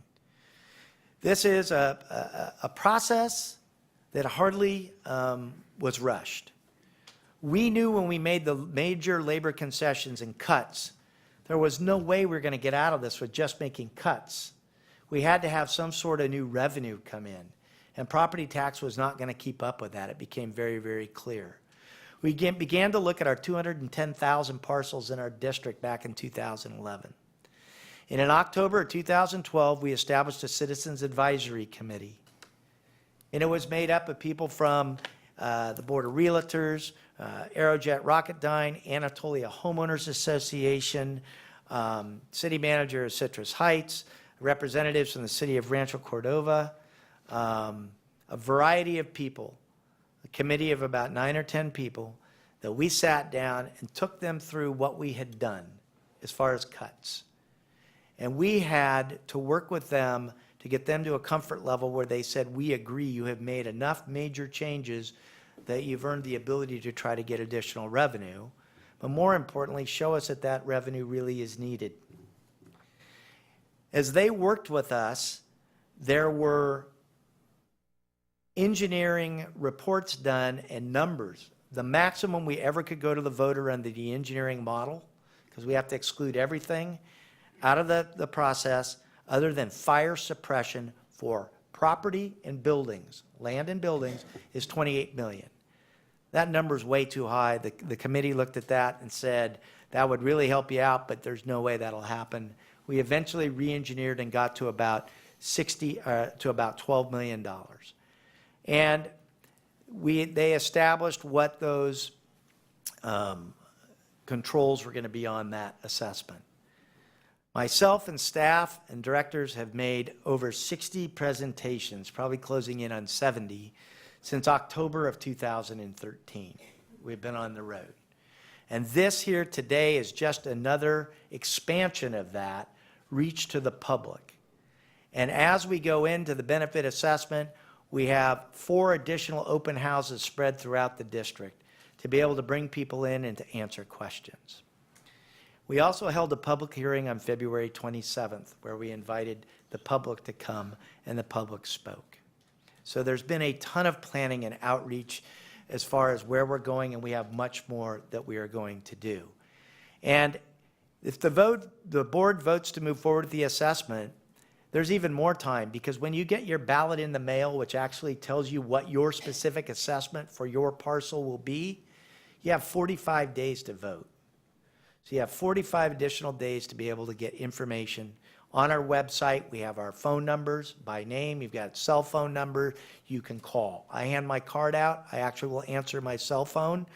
This is a process that hardly was rushed. We knew when we made the major labor concessions and cuts, there was no way we were going to get out of this with just making cuts. We had to have some sort of new revenue come in, and property tax was not going to keep up with that. It became very, very clear. We began to look at our 210,000 parcels in our district back in 2011. And in October of 2012, we established a Citizens Advisory Committee. And it was made up of people from the Board of Realtors, Aerojet Rocketdyne, Anatolia Homeowners Association, city manager of Citrus Heights, representatives from the city of Rancho Cordova, a variety of people, a committee of about 9 or 10 people that we sat down and took them through what we had done as far as cuts. And we had to work with them to get them to a comfort level where they said, we agree you have made enough major changes that you've earned the ability to try to get additional revenue. But more importantly, show us that that revenue really is needed. As they worked with us, there were engineering reports done and numbers. The maximum we ever could go to the voter under the engineering model, because we have to exclude everything out of the process other than fire suppression for property and buildings, land and buildings, is 28 million. That number's way too high. The committee looked at that and said, that would really help you out, but there's no way that'll happen. We eventually re-engineered and got to about to about $12 million. And they established what those controls were going to be on that assessment. Myself and staff and directors have made over 60 presentations, probably closing in on 70, since October of 2013. We've been on the road. And this here today is just another expansion of that reach to the public. And as we go into the benefit assessment, we have 4 additional open houses spread throughout the district to be able to bring people in and to answer questions. We also held a public hearing on February 27th where we invited the public to come and the public spoke. So there's been a ton of planning and outreach as far as where we're going, and we have much more that we are going to do. And if the board votes to move forward with the assessment, there's even more time, because when you get your ballot in the mail, which actually tells you what your specific assessment for your parcel will be, you have 45 days to vote. So you have 45 additional days to be able to get information. On our website, we have our phone numbers by name. You've got a cell phone number you can call. I hand my card out. I actually will answer my cell phone,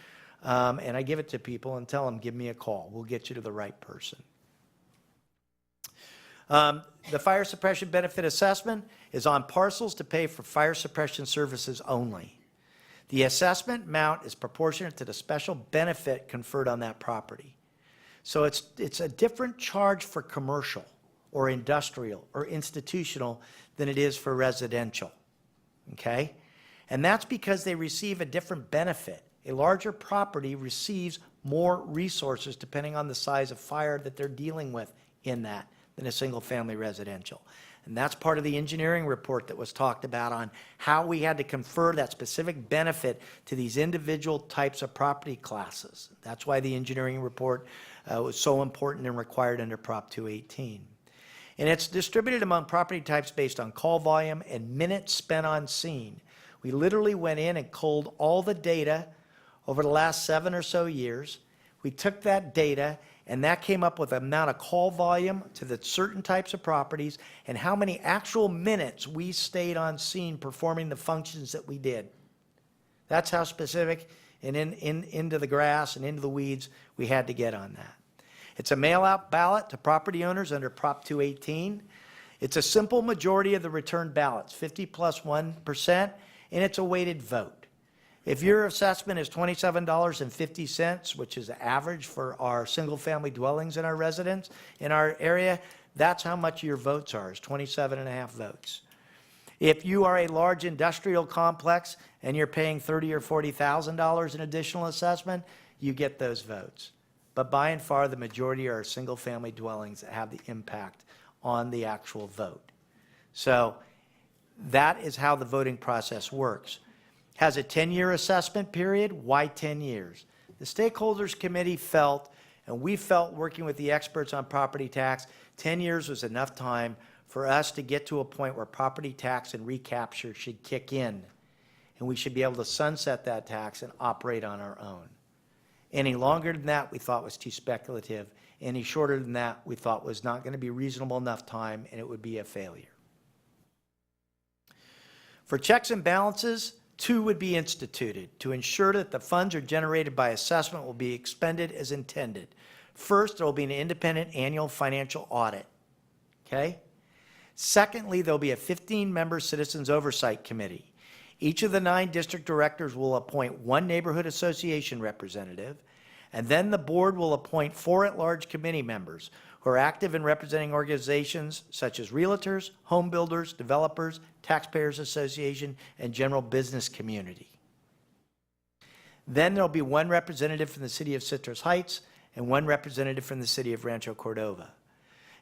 and I give it to people and tell them, give me a call. We'll get you to the right person. The fire suppression benefit assessment is on parcels to pay for fire suppression services only. The assessment amount is proportionate to the special benefit conferred on that property. So it's a different charge for commercial or industrial or institutional than it is for residential, okay? And that's because they receive a different benefit. A larger property receives more resources depending on the size of fire that they're dealing with in that than a single-family residential. And that's part of the engineering report that was talked about on how we had to confer that specific benefit to these individual types of property classes. That's why the engineering report was so important and required under Prop 218. And it's distributed among property types based on call volume and minutes spent on scene. We literally went in and culled all the data over the last 7 or so years. We took that data, and that came up with the amount of call volume to the certain types of properties and how many actual minutes we stayed on scene performing the functions that we did. That's how specific and into the grass and into the weeds we had to get on that. It's a mail-out ballot to property owners under Prop 218. It's a simple majority of the returned ballots, 50 plus 1%, and it's a weighted vote. If your assessment is $27.50, which is the average for our single-family dwellings in our residence, in our area, that's how much your votes are, is 27.5 votes. If you are a large industrial complex and you're paying $30,000 or $40,000 in additional assessment, you get those votes. But by and far, the majority are single-family dwellings that have the impact on the actual vote. So that is how the voting process works. Has a 10-year assessment period. Why 10 years? The Stakeholders Committee felt, and we felt working with the experts on property tax, 10 years was enough time for us to get to a point where property tax and recapture should kick in, and we should be able to sunset that tax and operate on our own. Any longer than that, we thought was too speculative. Any shorter than that, we thought was not going to be reasonable enough time, and it would be a failure. For checks and balances, 2 would be instituted to ensure that the funds are generated by assessment will be expended as intended. First, there will be an independent annual financial audit, okay? Secondly, there will be a 15-member Citizens Oversight Committee. Each of the 9 district directors will appoint 1 neighborhood association representative, and then the board will appoint 4 at-large committee members who are active in representing organizations such as realtors, home builders, developers, taxpayers association, and general business community. Then there'll be 1 representative from the city of Citrus Heights and 1 representative from the city of Rancho Cordova.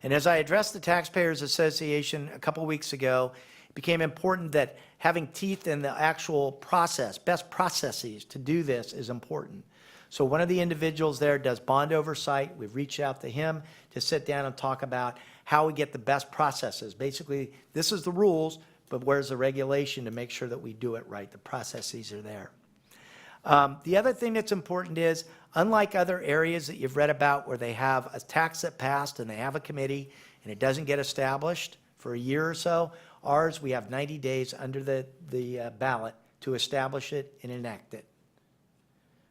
And as I addressed the Taxpayers Association a couple weeks ago, it became important that having teeth in the actual process, best processes to do this is important. So one of the individuals there does bond oversight. We've reached out to him to sit down and talk about how we get the best processes. Basically, this is the rules, but where's the regulation to make sure that we do it right? The processes are there. The other thing that's important is, unlike other areas that you've read about where they have a tax that passed and they have a committee and it doesn't get established, for a year or so. Ours, we have 90 days under the ballot to establish it and enact it.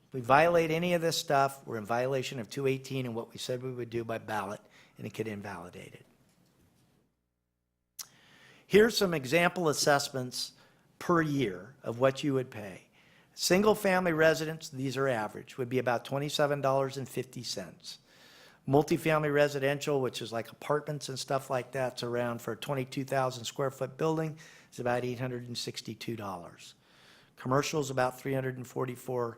If we violate any of this stuff, we're in violation of 218 and what we said we would do by ballot, and it could invalidate it. Here's some example assessments per year of what you would pay. Single-family residence, these are average, would be about $27.50. Multifamily residential, which is like apartments and stuff like that, it's around for a 22,000 square foot building, it's about $862. Commercial is about $344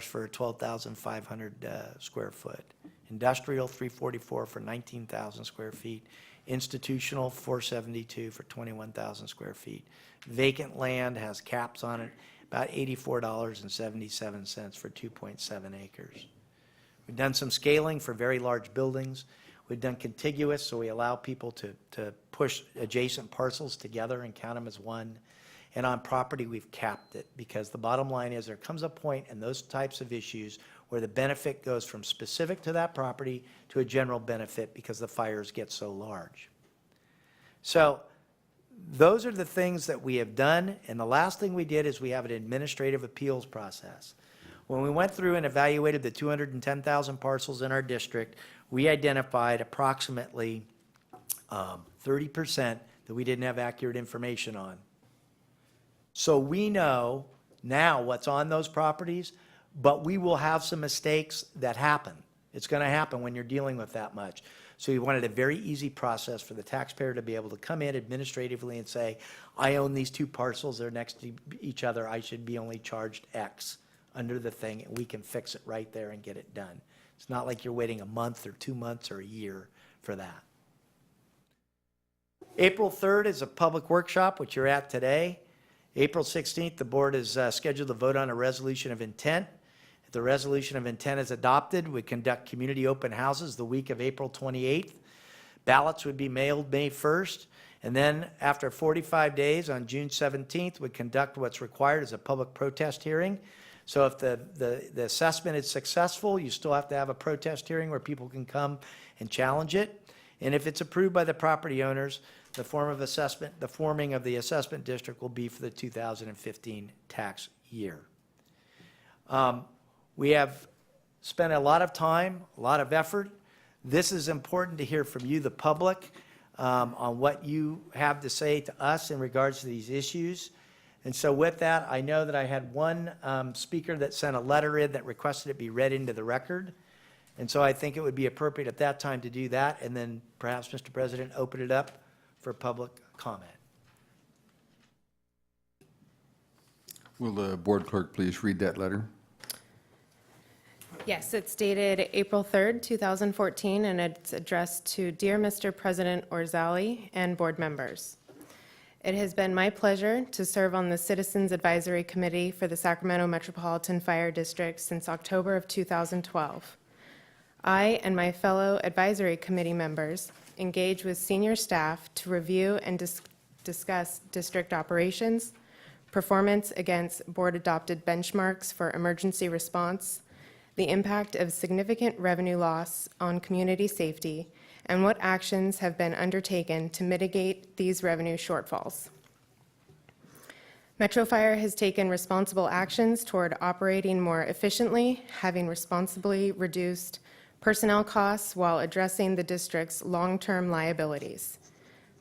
for a 12,500 square foot. Industrial, $344 for 19,000 square feet. Institutional, $472 for 21,000 square feet. Vacant land has caps on it, about $84.77 for 2.7 acres. We've done some scaling for very large buildings. We've done contiguous, so we allow people to push adjacent parcels together and count them as one. And on property, we've capped it, because the bottom line is there comes a point in those types of issues where the benefit goes from specific to that property to a general benefit because the fires get so large. So those are the things that we have done, and the last thing we did is we have an administrative appeals process. When we went through and evaluated the 210,000 parcels in our district, we identified approximately 30% that we didn't have accurate information on. So we know now what's on those properties, but we will have some mistakes that happen. It's going to happen when you're dealing with that much. So we wanted a very easy process for the taxpayer to be able to come in administratively and say, I own these two parcels, they're next to each other, I should be only charged X under the thing, and we can fix it right there and get it done. It's not like you're waiting a month or 2 months or a year for that. April 3rd is a public workshop, which you're at today. April 16th, the board is scheduled to vote on a resolution of intent. If the resolution of intent is adopted, we conduct community open houses the week of April 28th. Ballots would be mailed May 1st. And then after 45 days on June 17th, we conduct what's required as a public protest hearing. So if the assessment is successful, you still have to have a protest hearing where people can come and challenge it. And if it's approved by the property owners, the forming of the assessment district will be for the 2015 tax year. We have spent a lot of time, a lot of effort. This is important to hear from you, the public, on what you have to say to us in regards to these issues. And so with that, I know that I had one speaker that sent a letter in that requested it be read into the record. And so I think it would be appropriate at that time to do that, and then perhaps, Mr. President, open it up for public comment. Will the board clerk please read that letter? Yes, it's dated April 3rd, 2014, and it's addressed to Dear Mr. President Orzali and board members. It has been my pleasure to serve on the Citizens Advisory Committee for the Sacramento Metropolitan Fire District since October of 2012. I and my fellow advisory committee members engage with senior staff to review and discuss district operations, performance against board-adopted benchmarks for emergency response, the impact of significant revenue loss on community safety, and what actions have been undertaken to mitigate these revenue shortfalls. Metro Fire has taken responsible actions toward operating more efficiently, having responsibly reduced personnel costs while addressing the district's long-term liabilities.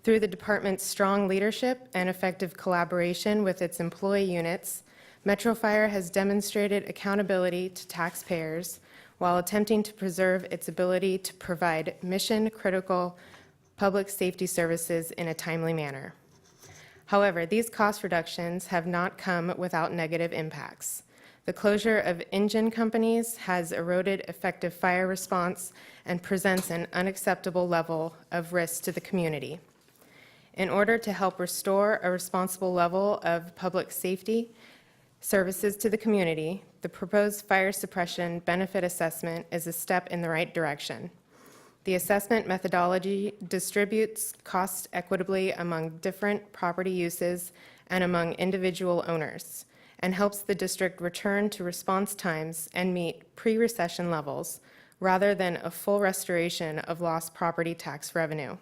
Through the department's strong leadership and effective collaboration with its employee units, Metro Fire has demonstrated accountability to taxpayers while attempting to preserve its ability to provide mission-critical public safety services in a timely manner. However, these cost reductions have not come without negative impacts. The closure of engine companies has eroded effective fire response and presents an unacceptable level of risk to the community. In order to help restore a responsible level of public safety services to the community, the proposed fire suppression benefit assessment is a step in the right direction. The assessment methodology distributes costs equitably among different property uses and among individual owners, and helps the district return to response times and meet pre-recession levels rather than a full restoration of lost property tax revenue.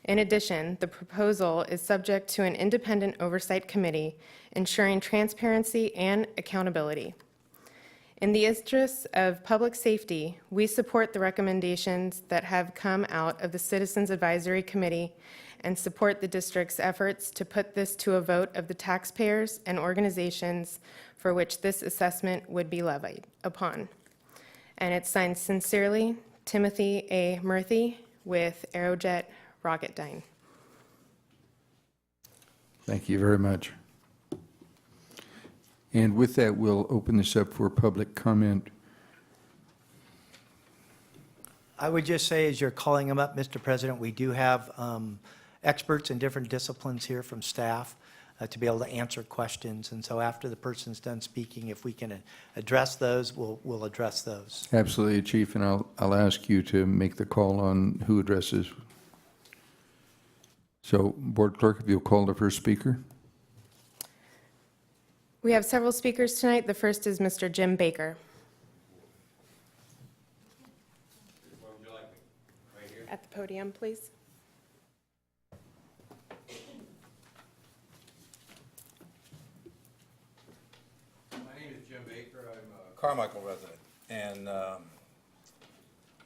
In addition, the proposal is subject to an independent oversight committee ensuring transparency and accountability. In the interests of public safety, we support the recommendations that have come out of the Citizens Advisory Committee and support the district's efforts to put this to a vote of the taxpayers and organizations for which this assessment would be levied upon. And it's signed sincerely, Timothy A. Murthy with Aerojet Rocketdyne. Thank you very much. And with that, we'll open this up for public comment. I would just say, as you're calling them up, Mr. President, we do have experts in different disciplines here from staff to be able to answer questions. And so after the person's done speaking, if we can address those, we'll address those. Absolutely, Chief, and I'll ask you to make the call on who addresses. So, Board Clerk, if you'll call the first speaker. We have several speakers tonight. The first is Mr. Jim Baker. At the podium, please. My name is Jim Baker. I'm a Carmichael resident. And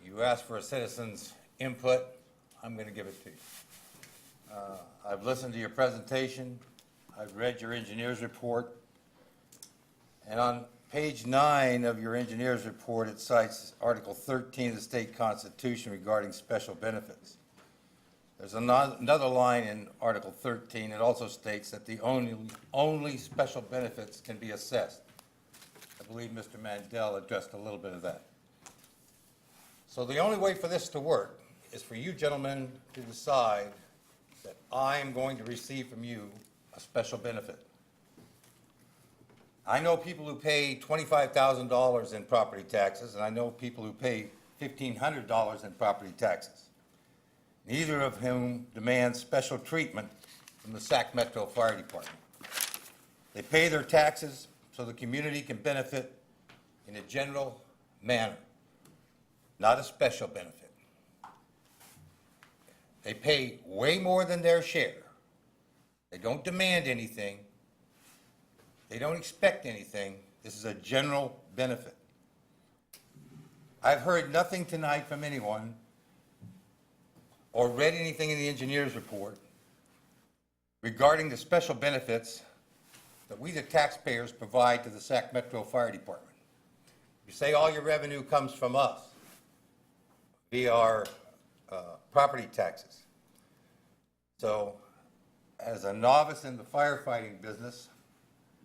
you asked for a citizen's input. I'm going to give it to you. I've listened to your presentation. I've read your engineer's report. And on page 9 of your engineer's report, it cites Article 13 of the state constitution regarding special benefits. There's another line in Article 13. It also states that the only special benefits can be assessed. I believe Mr. Mandel addressed a little bit of that. So the only way for this to work is for you gentlemen to decide that I am going to receive from you a special benefit. I know people who pay $25,000 in property taxes, and I know people who pay $1,500 in property taxes, neither of whom demand special treatment from the Sac Metro Fire Department. They pay their taxes so the community can benefit in a general manner, not a special benefit. They pay way more than their share. They don't demand anything. They don't expect anything. This is a general benefit. I've heard nothing tonight from anyone or read anything in the engineer's report regarding the special benefits that we, the taxpayers, provide to the Sac Metro Fire Department. You say all your revenue comes from us via our property taxes. So, as a novice in the firefighting business,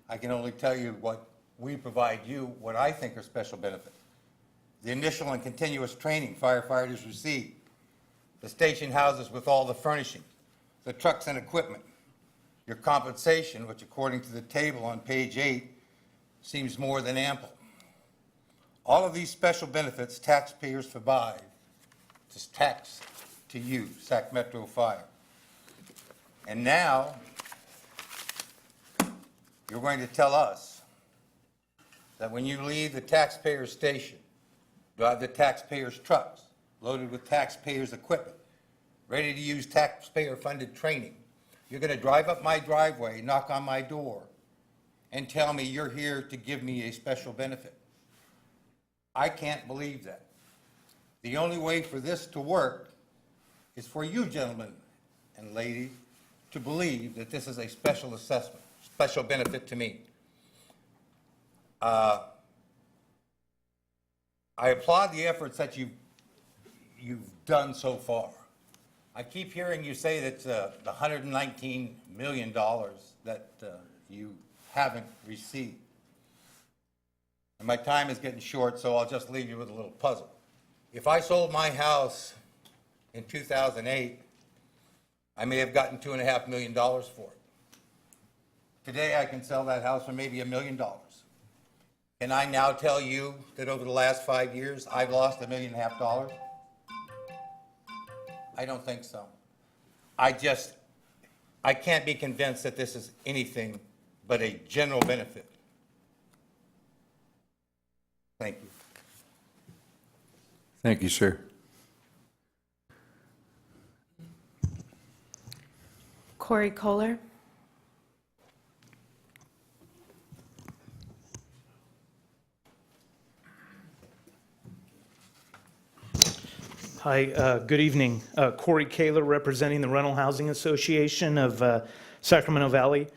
I can only tell you what we provide you, what I think are special benefits. The initial and continuous training firefighters receive, the station houses with all the furnishings, the trucks and equipment, your compensation, which according to the table on page 8, seems more than ample. All of these special benefits taxpayers provide to tax to you, Sac Metro Fire. And now, you're going to tell us that when you leave the taxpayer's station, drive the taxpayer's trucks, loaded with taxpayers' equipment, ready to use taxpayer-funded training, you're going to drive up my driveway, knock on my door, and tell me you're here to give me a special benefit. I can't believe that. The only way for this to work is for you gentlemen and ladies to believe that this is a special assessment, special benefit to me. I applaud the efforts that you've done so far. I keep hearing you say that the $119 million that you haven't received. And my time is getting short, so I'll just leave you with a little puzzle. If I sold my house in 2008, I may have gotten $2.5 million for it. Today, I can sell that house for maybe $1 million. Can I now tell you that over the last 5 years, I've lost $1.5 million? I don't think so. I can't be convinced that this is anything but a general benefit. Thank you. Thank you, sir. Corey Kohler. Hi, good evening. Corey Kaler, representing the Rental Housing Association of Sacramento Valley.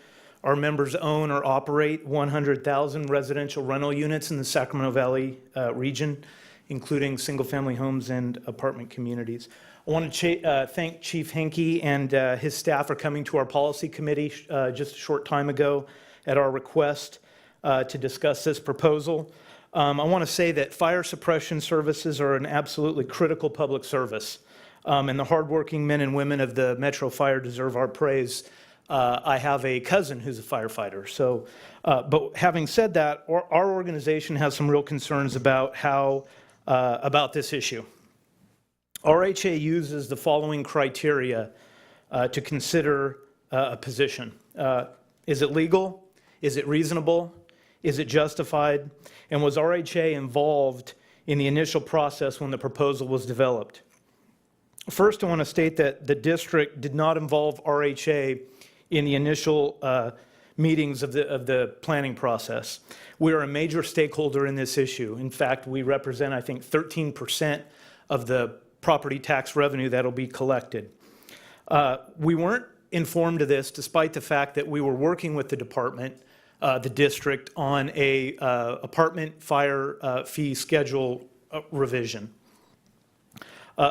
Our members own or operate 100,000 residential rental units in the Sacramento Valley region, including single-family homes and apartment communities. I want to thank Chief Henke and his staff for coming to our policy committee just a short time ago at our request to discuss this proposal. I want to say that fire suppression services are an absolutely critical public service, and the hardworking men and women of the Metro Fire deserve our praise. I have a cousin who's a firefighter. So, but having said that, our organization has some real concerns about about this issue. RHA uses the following criteria to consider a position. Is it legal? Is it reasonable? Is it justified? And was RHA involved in the initial process when the proposal was developed? First, I want to state that the district did not involve RHA in the initial meetings of the planning process. We are a major stakeholder in this issue. In fact, we represent, I think, 13% of the property tax revenue that'll be collected. We weren't informed of this despite the fact that we were working with the department, the district, on a apartment fire fee schedule revision.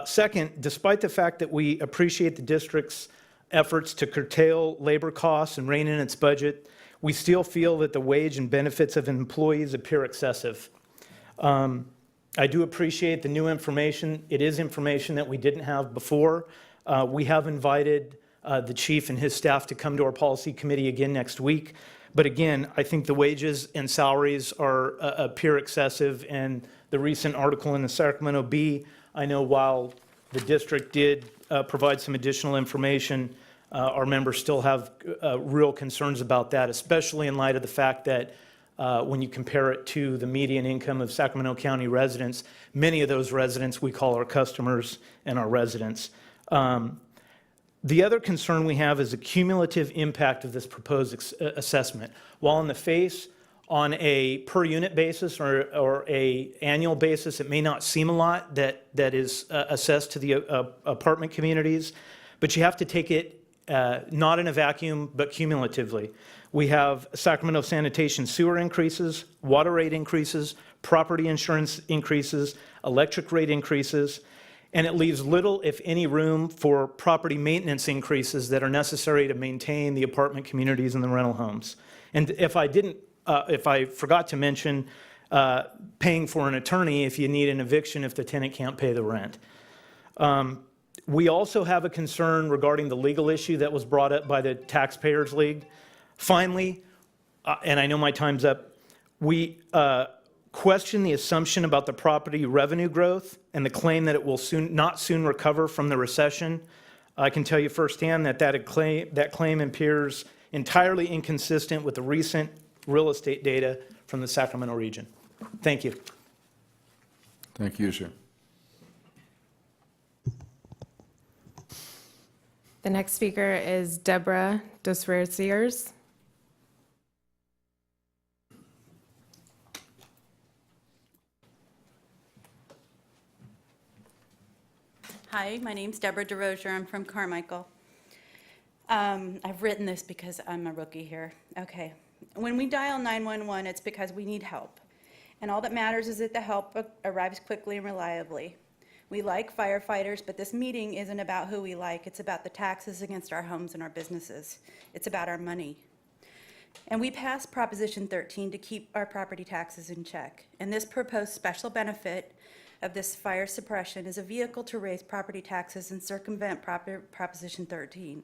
Second, despite the fact that we appreciate the district's efforts to curtail labor costs and rein in its budget, we still feel that the wage and benefits of employees appear excessive. I do appreciate the new information. It is information that we didn't have before. We have invited the chief and his staff to come to our policy committee again next week. But again, I think the wages and salaries appear excessive, and the recent article in the Sacramento Bee, I know while the district did provide some additional information, our members still have real concerns about that, especially in light of the fact that when you compare it to the median income of Sacramento County residents, many of those residents we call our customers and our residents. The other concern we have is the cumulative impact of this proposed assessment. While on the face, on a per unit basis or a annual basis, it may not seem a lot that is assessed to the apartment communities, but you have to take it not in a vacuum, but cumulatively. We have Sacramento sanitation sewer increases, water rate increases, property insurance increases, electric rate increases, and it leaves little, if any, room for property maintenance increases that are necessary to maintain the apartment communities and the rental homes. And if I forgot to mention, paying for an attorney if you need an eviction if the tenant can't pay the rent. We also have a concern regarding the legal issue that was brought up by the Taxpayers League. Finally, and I know my time's up, we question the assumption about the property revenue growth and the claim that it will not soon recover from the recession. I can tell you firsthand that claim appears entirely inconsistent with the recent real estate data from the Sacramento region. Thank you. Thank you, sir. The next speaker is Deborah Dosriers. Hi, my name's Deborah DeRozier. I'm from Carmichael. I've written this because I'm a rookie here. Okay. When we dial 911, it's because we need help. And all that matters is that the help arrives quickly and reliably. We like firefighters, but this meeting isn't about who we like. It's about the taxes against our homes and our businesses. It's about our money. And we passed Proposition 13 to keep our property taxes in check. And this proposed special benefit of this fire suppression is a vehicle to raise property taxes and circumvent Proposition 13.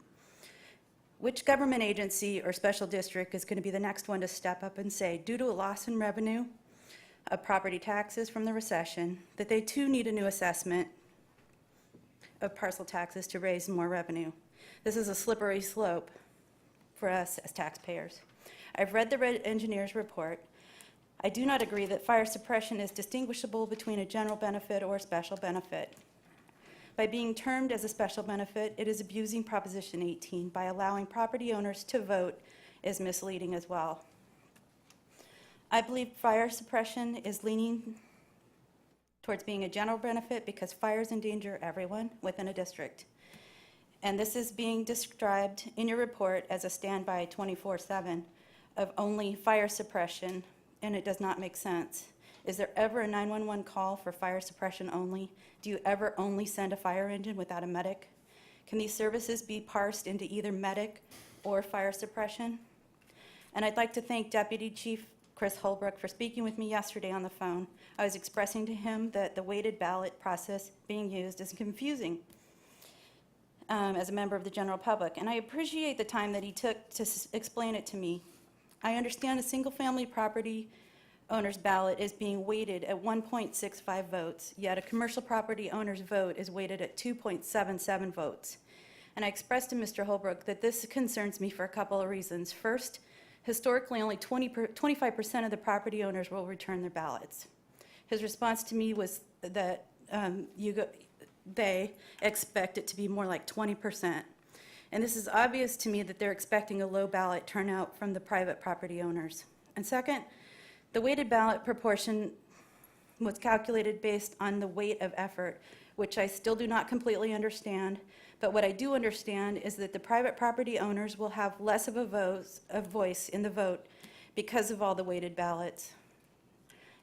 Which government agency or special district is going to be the next one to step up and say, due to a loss in revenue of property taxes from the recession, that they too need a new assessment of parcel taxes to raise more revenue? This is a slippery slope for us as taxpayers. I've read the engineer's report. I do not agree that fire suppression is distinguishable between a general benefit or a special benefit. By being termed as a special benefit, it is abusing Proposition 18 by allowing property owners to vote is misleading as well. I believe fire suppression is leaning towards being a general benefit because fires endanger everyone within a district. And this is being described in your report as a standby 24/7 of only fire suppression, and it does not make sense. Is there ever a 911 call for fire suppression only? Do you ever only send a fire engine without a medic? Can these services be parsed into either medic or fire suppression? And I'd like to thank Deputy Chief Chris Holbrook for speaking with me yesterday on the phone. I was expressing to him that the weighted ballot process being used is confusing as a member of the general public, and I appreciate the time that he took to explain it to me. I understand a single-family property owner's ballot is being weighted at 1.65 votes, yet a commercial property owner's vote is weighted at 2.77 votes. And I expressed to Mr. Holbrook that this concerns me for a couple of reasons. First, historically, only 25% of the property owners will return their ballots. His response to me was that they expect it to be more like 20%. And this is obvious to me that they're expecting a low ballot turnout from the private property owners. And second, the weighted ballot proportion was calculated based on the weight of effort, which I still do not completely understand. But what I do understand is that the private property owners will have less of a voice in the vote because of all the weighted ballots.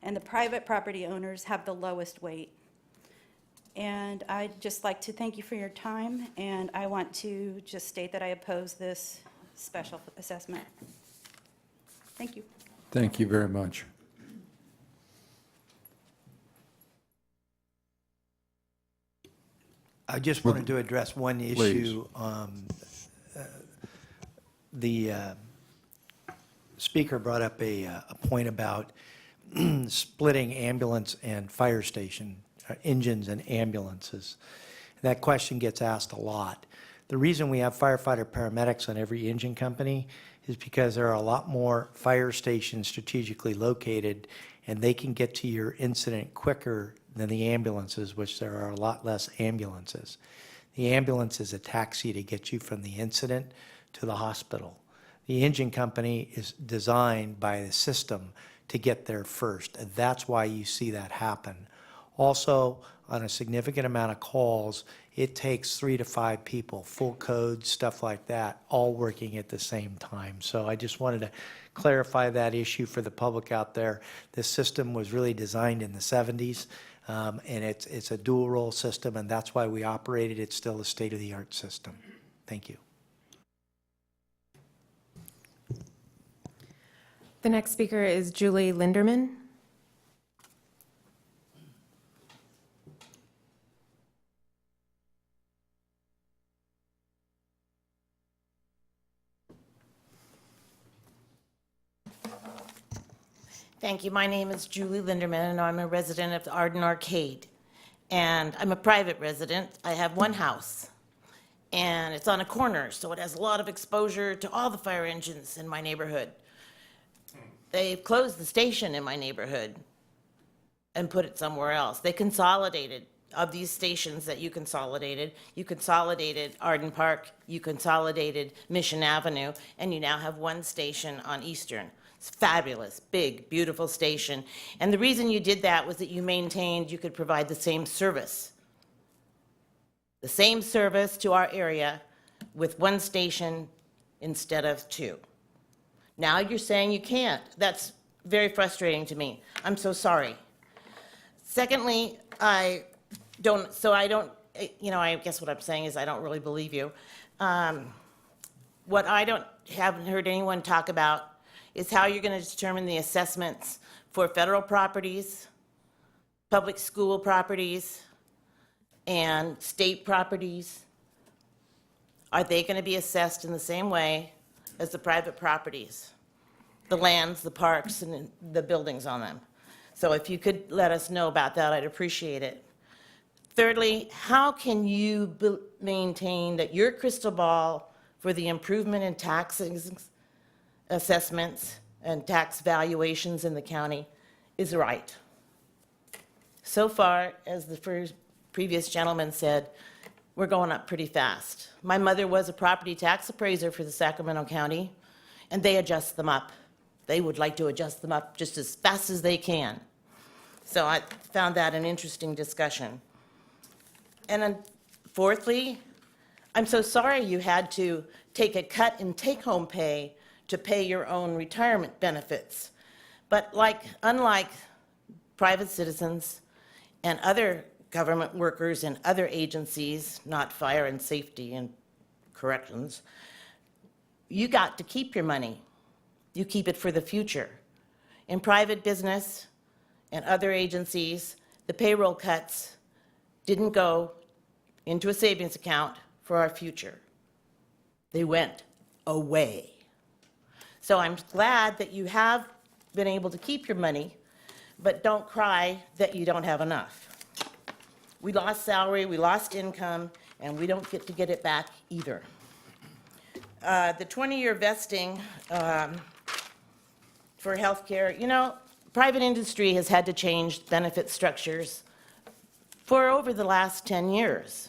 And the private property owners have the lowest weight. And I'd just like to thank you for your time, and I want to just state that I oppose this special assessment. Thank you. Thank you very much. I just wanted to address one issue. The speaker brought up a point about splitting ambulance and fire station engines and ambulances. That question gets asked a lot. The reason we have firefighter paramedics on every engine company is because there are a lot more fire stations strategically located, and they can get to your incident quicker than the ambulances, which there are a lot less ambulances. The ambulance is a taxi to get you from the incident to the hospital. The engine company is designed by the system to get there first, and that's why you see that happen. Also, on a significant amount of calls, it takes 3 to 5 people, full codes, stuff like that, all working at the same time. So I just wanted to clarify that issue for the public out there. This system was really designed in the 70s, and it's a dual role system, and that's why we operate it. It's still a state-of-the-art system. Thank you. The next speaker is Julie Linderman. Thank you. My name is Julie Linderman, and I'm a resident of the Arden Arcade. And I'm a private resident. I have one house, and it's on a corner, so it has a lot of exposure to all the fire engines in my neighborhood. They've closed the station in my neighborhood and put it somewhere else. They consolidated. Of these stations that you consolidated Arden Park, you consolidated Mission Avenue, and you now have one station on Eastern. It's fabulous, big, beautiful station. And the reason you did that was that you maintained you could provide the same service to our area with one station instead of 2. Now you're saying you can't. That's very frustrating to me. I'm so sorry. Secondly, I guess what I'm saying is I don't really believe you. What I haven't heard anyone talk about is how you're going to determine the assessments for federal properties, public school properties, and state properties. Are they going to be assessed in the same way as the private properties, the lands, the parks, and the buildings on them? So if you could let us know about that, I'd appreciate it. Thirdly, how can you maintain that your crystal ball for the improvement in taxes, assessments, and tax valuations in the county is right? So far as the first previous gentleman said, we're going up pretty fast. My mother was a property tax appraiser for the Sacramento County, and they adjust them up. They would like to adjust them up just as fast as they can. So I found that an interesting discussion. And then fourthly, I'm so sorry you had to take a cut in take-home pay to pay your own retirement benefits. But unlike private citizens and other government workers in other agencies, not fire and safety and corrections, you got to keep your money. You keep it for the future. In private business and other agencies, the payroll cuts didn't go into a savings account for our future. They went away. So I'm glad that you have been able to keep your money, but don't cry that you don't have enough. We lost salary, we lost income, and we don't get to get it back either. The 20-year vesting for healthcare, private industry has had to change benefit structures for over the last 10 years.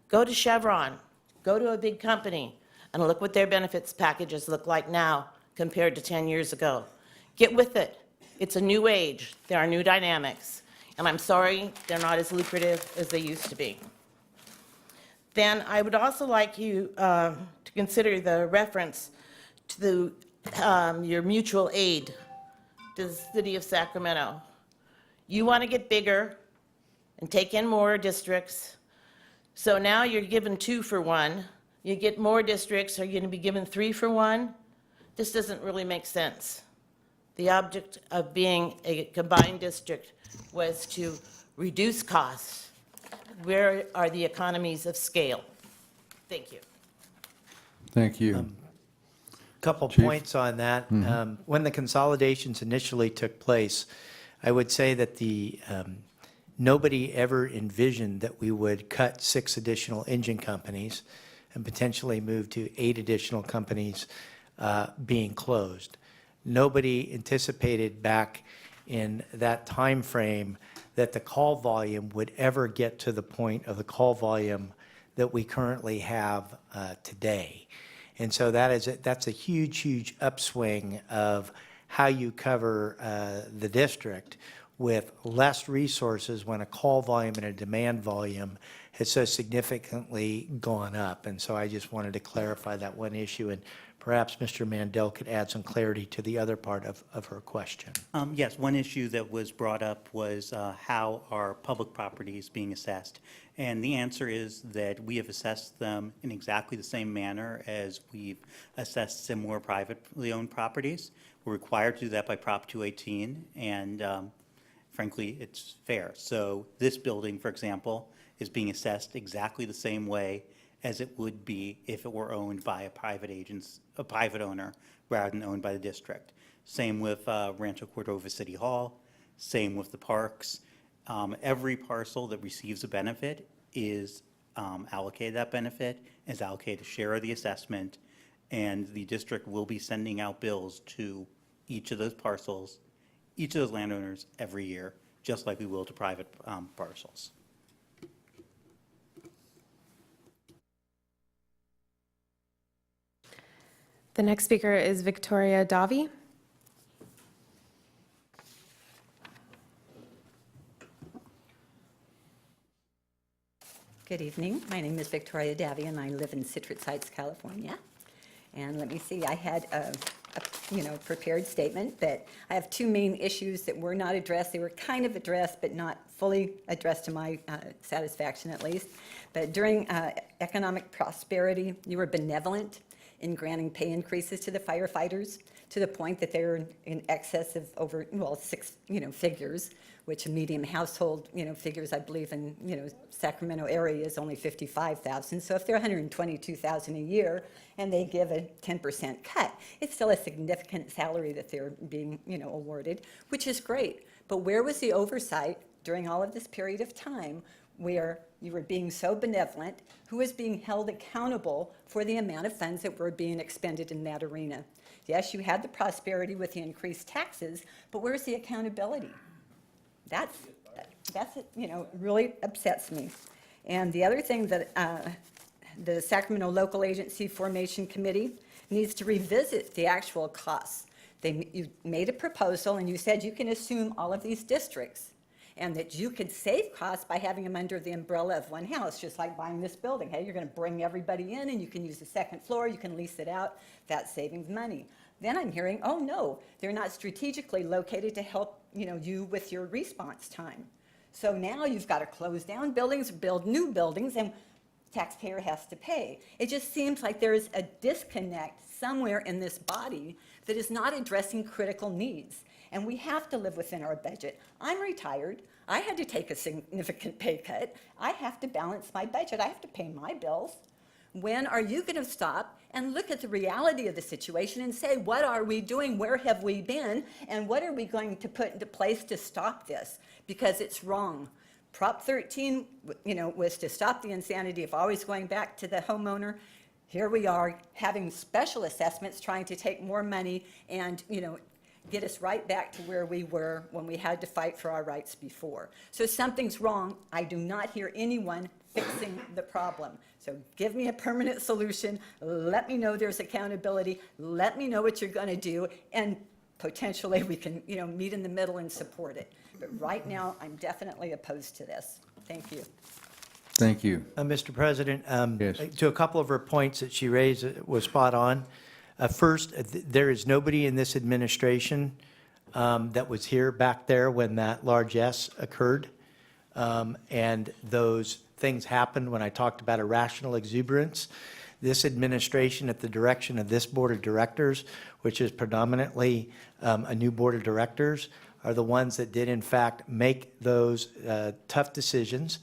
Go to Chevron, go to a big company, and look what their benefits packages look like now compared to 10 years ago. Get with it. It's a new age. There are new dynamics. And I'm sorry they're not as lucrative as they used to be. Then I would also like you to consider the reference to your mutual aid to the city of Sacramento. You want to get bigger and take in more districts. So now you're given 2 for 1. You get more districts. Are you going to be given 3 for 1? This doesn't really make sense. The object of being a combined district was to reduce costs. Where are the economies of scale? Thank you. Thank you. Couple Chief? points on that. When the consolidations initially took place, I would say that nobody ever envisioned that we would cut 6 additional engine companies and potentially move to 8 additional companies being closed. Nobody anticipated back in that time frame that the call volume would ever get to the point of the call volume that we currently have today. And so that's a huge, huge upswing of how you cover the district with less resources when a call volume and a demand volume has so significantly gone up. And so I just wanted to clarify that one issue, and perhaps Mr. Mandel could add some clarity to the other part of her question. Yes, one issue that was brought up was how are public properties being assessed? And the answer is that we have assessed them in exactly the same manner as we've assessed similar privately owned properties. We're required to do that by Prop 218, and frankly, it's fair. So this building, for example, is being assessed exactly the same way as it would be if it were owned by a private owner rather than owned by the district. Same with Rancho Cordova City Hall, same with the parks. Every parcel that receives a benefit is allocated that benefit, is allocated a share of the assessment, and the district will be sending out bills to each of those parcels, each of those landowners every year, just like we will to private parcels. The next speaker is Victoria Davi. Good evening. My name is Victoria Davi, and I live in Citrus Heights, California. And let me see, I had a prepared statement that I have 2 main issues that were not addressed. They were kind of addressed, but not fully addressed to my satisfaction, at least. But during economic prosperity, you were benevolent in granting pay increases to the firefighters to the point that they were in excess of over, 6, figures, which a medium household, figures, I believe, in, Sacramento area is only 55,000. So if they're 122,000 a year and they give a 10% cut, it's still a significant salary that they're being, awarded, which is great. But where was the oversight during all of this period of time where you were being so benevolent? Who was being held accountable for the amount of funds that were being expended in that arena? Yes, you had the prosperity with the increased taxes, but where's the accountability? That's, really upsets me. And the other thing that the Sacramento Local Agency Formation Committee needs to revisit the actual costs. You made a proposal and you said you can assume all of these districts and that you could save costs by having them under the umbrella of one house, just like buying this building. Hey, you're going to bring everybody in and you can use the second floor, you can lease it out, that's saving money. Then I'm hearing, oh no, they're not strategically located to help, you with your response time. So now you've got to close down buildings, build new buildings, and taxpayer has to pay. It just seems like there is a disconnect somewhere in this body that is not addressing critical needs. And we have to live within our budget. I'm retired. I had to take a significant pay cut. I have to balance my budget. I have to pay my bills. When are you going to stop and look at the reality of the situation and say, what are we doing? Where have we been? And what are we going to put into place to stop this? Because it's wrong. Prop 13, was to stop the insanity of always going back to the homeowner. Here we are having special assessments trying to take more money and, get us right back to where we were when we had to fight for our rights before. So something's wrong. I do not hear anyone fixing the problem. So give me a permanent solution. Let me know there's accountability. Let me know what you're going to do. And potentially we can, meet in the middle and support it. But right now, I'm definitely opposed to this. Thank you. Thank you. Mr. President, Yes. to a couple of her points that she raised was spot on. First, there is nobody in this administration that was here back there when that large S occurred. And those things happened when I talked about irrational exuberance. This administration, at the direction of this board of directors, which is predominantly a new board of directors, are the ones that did in fact make those tough decisions.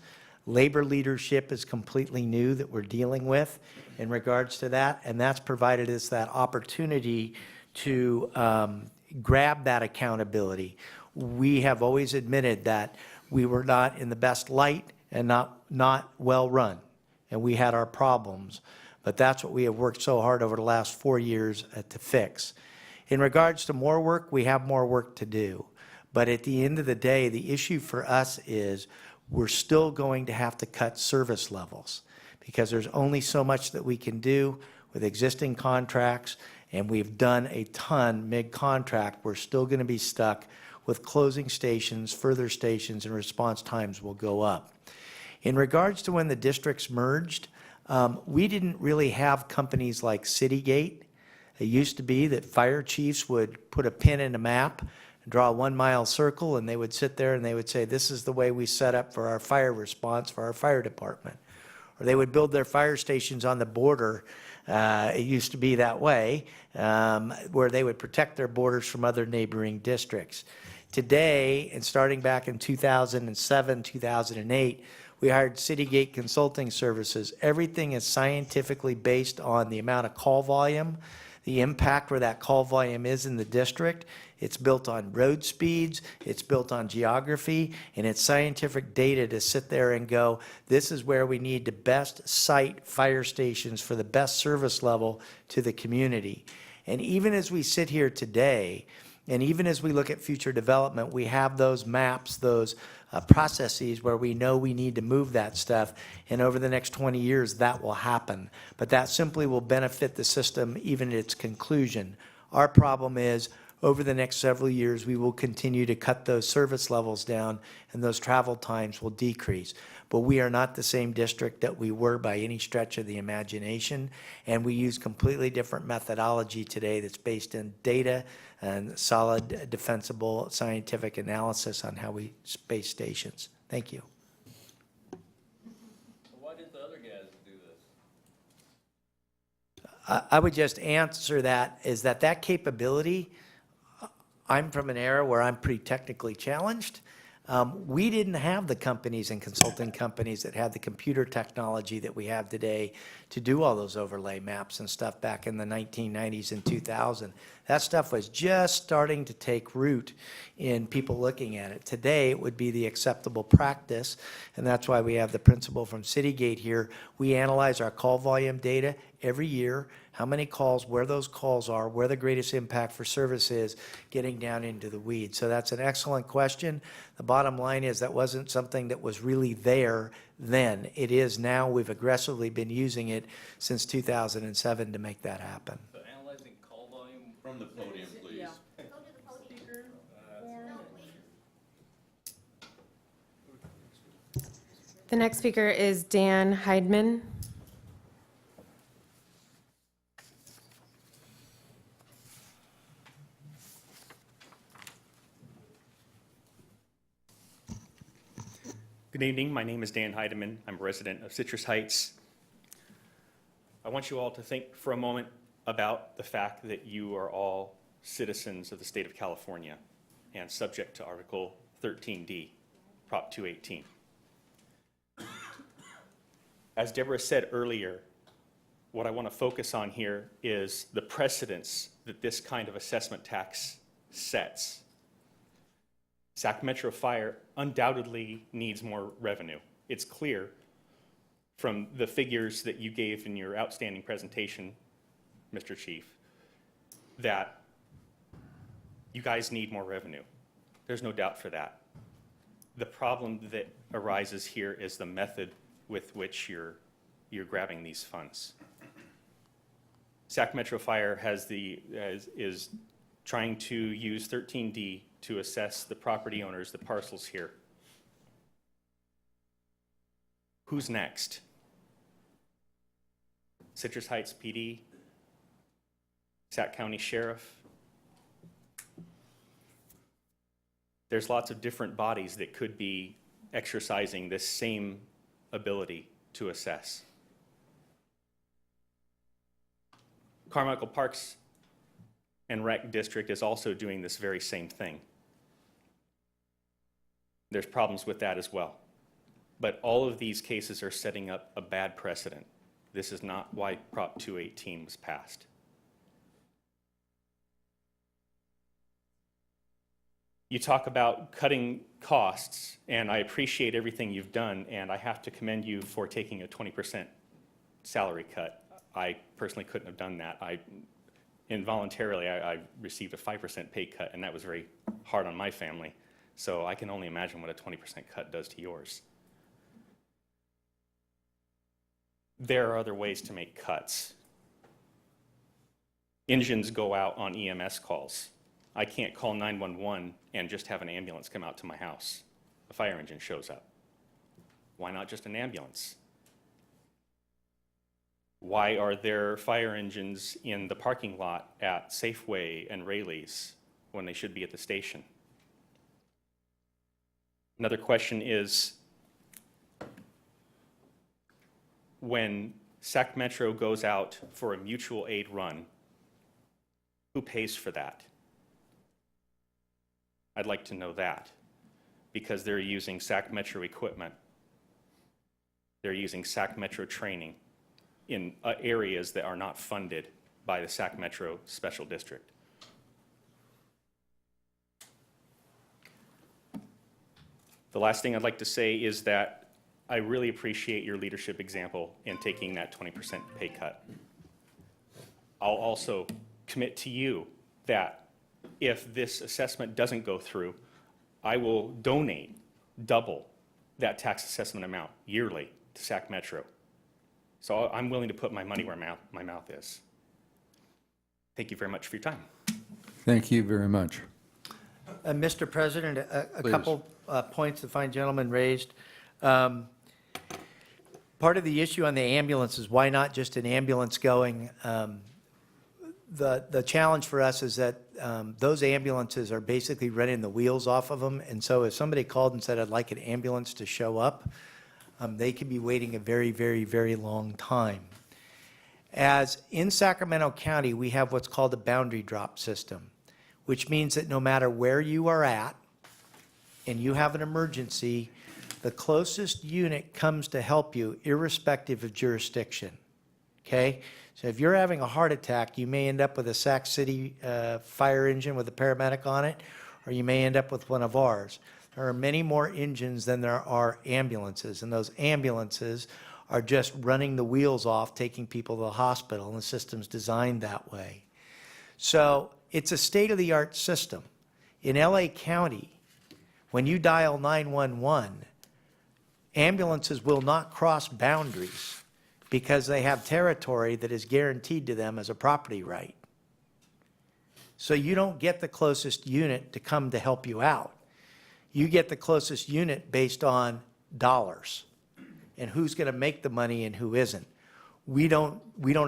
Labor leadership is completely new that we're dealing with in regards to that, and that's provided us that opportunity to grab that accountability. We have always admitted that we were not in the best light and not well run, and we had our problems, but that's what we have worked so hard over the last 4 years to fix. In regards to more work, we have more work to do, but at the end of the day, the issue for us is we're still going to have to cut service levels because there's only so much that we can do with existing contracts, and we've done a ton mid-contract. We're still going to be stuck with closing stations, further stations, and response times will go up. In regards to when the districts merged, we didn't really have companies like Citygate. It used to be that fire chiefs would put a pin in a map, draw a 1 mile circle, and they would sit there and they would say, this is the way we set up for our fire response for our fire department. Or they would build their fire stations on the border. It used to be that way, where they would protect their borders from other neighboring districts. Today, and starting back in 2007, 2008, we hired Citygate Consulting Services. Everything is scientifically based on the amount of call volume, the impact where that call volume is in the district. It's built on road speeds, it's built on geography, and it's scientific data to sit there and go, this is where we need to best site fire stations for the best service level to the community. And even as we sit here today, and even as we look at future development, we have those maps, those processes where we know we need to move that stuff, and over the next 20 years, that will happen. But that simply will benefit the system even at its conclusion. Our problem is, over the next several years, we will continue to cut those service levels down, and those travel times will decrease. But we are not the same district that we were by any stretch of the imagination, and we use completely different methodology today that's based in data and solid, defensible scientific analysis on how we space stations. Thank you. Why didn't the other guys do this? I would just answer that is that capability, I'm from an era where I'm pretty technically challenged. We didn't have the companies and consulting companies that had the computer technology that we have today to do all those overlay maps and stuff back in the 1990s and 2000. That stuff was just starting to take root in people looking at it. Today, it would be the acceptable practice, and that's why we have the principal from Citygate here. We analyze our call volume data every year, how many calls, where those calls are, where the greatest impact for service is, getting down into the weeds. So that's an excellent question. The bottom line is that wasn't something that was really there then. It is now. We've aggressively been using it since 2007 to make that happen. Analyzing call volume from the podium, please. The next speaker is Dan Heidman. Good evening. My name is Dan Heidemann. I'm a resident of Citrus Heights. I want you all to think for a moment about the fact that you are all citizens of the state of California and subject to Article 13D, Prop 218. As Deborah said earlier, what I want to focus on here is the precedence that this kind of assessment tax sets. Sac Metro Fire undoubtedly needs more revenue. It's clear from the figures that you gave in your outstanding presentation, Mr. Chief, that you guys need more revenue. There's no doubt for that. The problem that arises here is the method with which you're grabbing these funds. Sac Metro Fire is trying to use 13D to assess the property owners, the parcels here. Who's next? Citrus Heights PD? Sac County Sheriff? There's lots of different bodies that could be exercising this same ability to assess. Carmichael Parks and Rec District is also doing this very same thing. There's problems with that as well. But all of these cases are setting up a bad precedent. This is not why Prop 218 was passed. You talk about cutting costs, and I appreciate everything you've done, and I have to commend you for taking a 20% salary cut. I personally couldn't have done that. Involuntarily, I received a 5% pay cut, and that was very hard on my family. So I can only imagine what a 20% cut does to yours. There are other ways to make cuts. Engines go out on EMS calls. I can't call 911 and just have an ambulance come out to my house. A fire engine shows up. Why not just an ambulance? Why are there fire engines in the parking lot at Safeway and Rayleigh's when they should be at the station? Another question is, when Sac Metro goes out for a mutual aid run, who pays for that? I'd like to know that, because they're using Sac Metro equipment. They're using Sac Metro training in areas that are not funded by the Sac Metro Special District. The last thing I'd like to say is that I really appreciate your leadership example in taking that 20% pay cut. I'll also commit to you that if this assessment doesn't go through, I will donate double that tax assessment amount yearly to Sac Metro. So I'm willing to put my money where my mouth is. Thank you very much for your time. Thank you very much. Mr. President, a Please. couple points the fine gentleman raised. Part of the issue on the ambulance is why not just an ambulance going? The challenge for us is that those ambulances are basically running the wheels off of them. And so if somebody called and said, I'd like an ambulance to show up, they could be waiting a very, very, very long time. As in Sacramento County, we have what's called a boundary drop system, which means that no matter where you are at and you have an emergency, the closest unit comes to help you irrespective of jurisdiction, okay? So if you're having a heart attack, you may end up with a Sac City fire engine with a paramedic on it, or you may end up with one of ours. There are many more engines than there are ambulances, and those ambulances are just running the wheels off, taking people to the hospital, and the system's designed that way. So it's a state-of-the-art system. In LA County, when you dial 911, ambulances will not cross boundaries because they have territory that is guaranteed to them as a property right. So you don't get the closest unit to come to help you out. You get the closest unit based on dollars and who's going to make the money and who isn't. We don't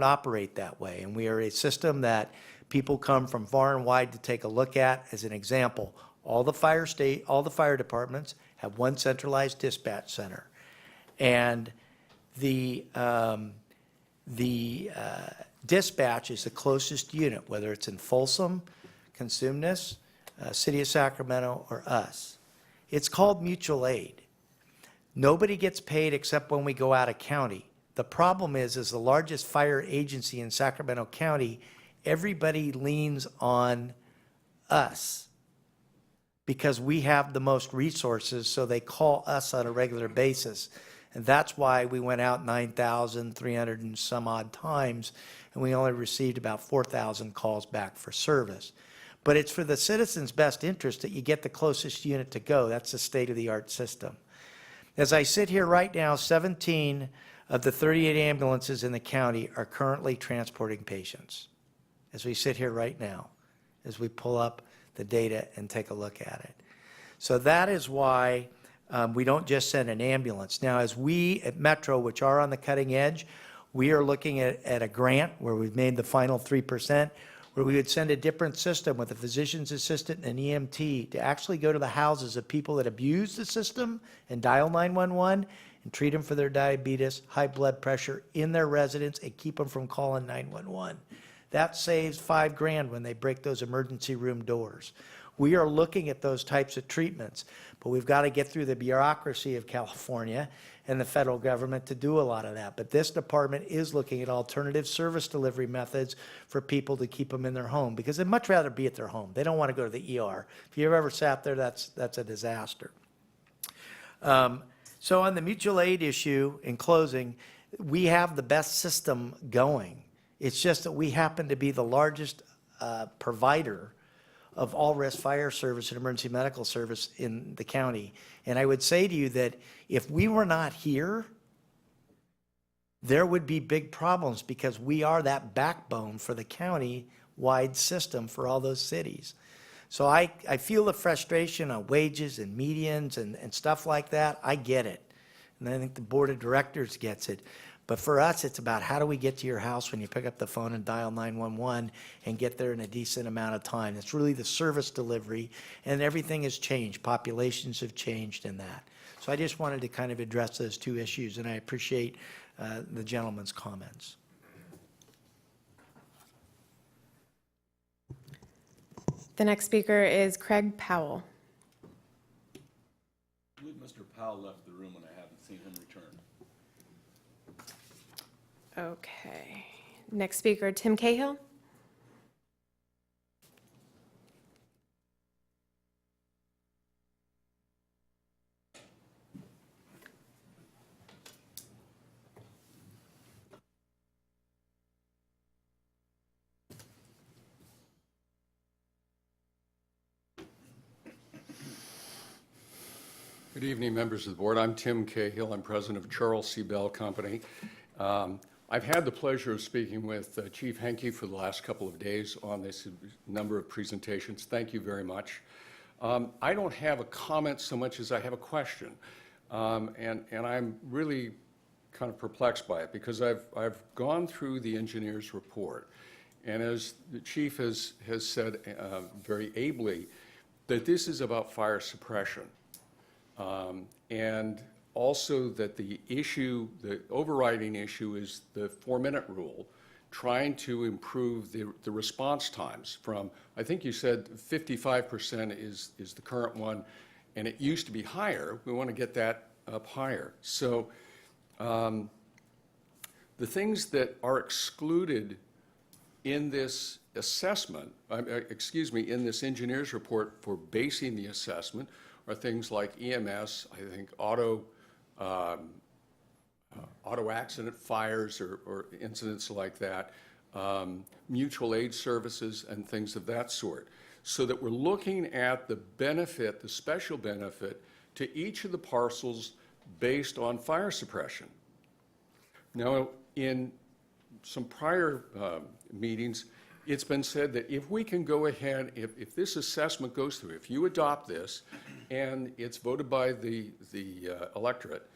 operate that way, and we are a system that people come from far and wide to take a look at. As an example, all the fire departments have one centralized dispatch center, and the dispatch is the closest unit, whether it's in Folsom, Consumnes, City of Sacramento, or us. It's called mutual aid. Nobody gets paid except when we go out of county. The problem is, as the largest fire agency in Sacramento County, everybody leans on us because we have the most resources, so they call us on a regular basis. And that's why we went out 9,300 and some odd times, and we only received about 4,000 calls back for service. But it's for the citizens' best interest that you get the closest unit to go. That's the state-of-the-art system. As I sit here right now, 17 of the 38 ambulances in the county are currently transporting patients. As we sit here right now, as we pull up the data and take a look at it. So that is why we don't just send an ambulance. Now, as we at Metro, which are on the cutting edge, we are looking at a grant where we've made the final 3%, where we would send a different system with a physician's assistant and an EMT to actually go to the houses of people that abuse the system and dial 911 and treat them for their diabetes, high blood pressure in their residence, and keep them from calling 911. That saves $5,000 when they break those emergency room doors. We are looking at those types of treatments, but we've got to get through the bureaucracy of California and the federal government to do a lot of that. But this department is looking at alternative service delivery methods for people to keep them in their home, because they'd much rather be at their home. They don't want to go to the ER. If you've ever sat there, that's a disaster. So on the mutual aid issue, in closing, we have the best system going. It's just that we happen to be the largest provider of all-risk fire service and emergency medical service in the county. And I would say to you that if we were not here, there would be big problems, because we are that backbone for the county-wide system for all those cities. So I feel the frustration on wages and medians and stuff like that. I get it. And I think the board of directors gets it. But for us, it's about how do we get to your house when you pick up the phone and dial 911 and get there in a decent amount of time. It's really the service delivery, and everything has changed. Populations have changed in that. So I just wanted to kind of address those two issues, and I appreciate the gentleman's comments. The next speaker is Craig Powell. I believe Mr. Powell left the room and I haven't seen him return. Okay. Next speaker, Tim Cahill. Good evening, members of the board. I'm Tim Cahill. I'm president of Charles C. Bell Company. I've had the pleasure of speaking with Chief Henke for the last couple of days on this number of presentations. Thank you very much. I don't have a comment so much as I have a question. And I'm really kind of perplexed by it, because I've gone through the engineer's report. And as the chief has said very ably, that this is about fire suppression. And also that the issue, the overriding issue, is the 4-minute rule, trying to improve the response times from, I think you said 55% is the current one, and it used to be higher. We want to get that up higher. So the things that are excluded in this assessment, in this engineer's report for basing the assessment, are things like EMS, I think auto auto accident, fires, or incidents like that, mutual aid services, and things of that sort. So that we're looking at the benefit, the special benefit, to each of the parcels based on fire suppression. Now, in some prior meetings, it's been said that if we can go ahead, if this assessment goes through, if you adopt this and it's voted by the electorate,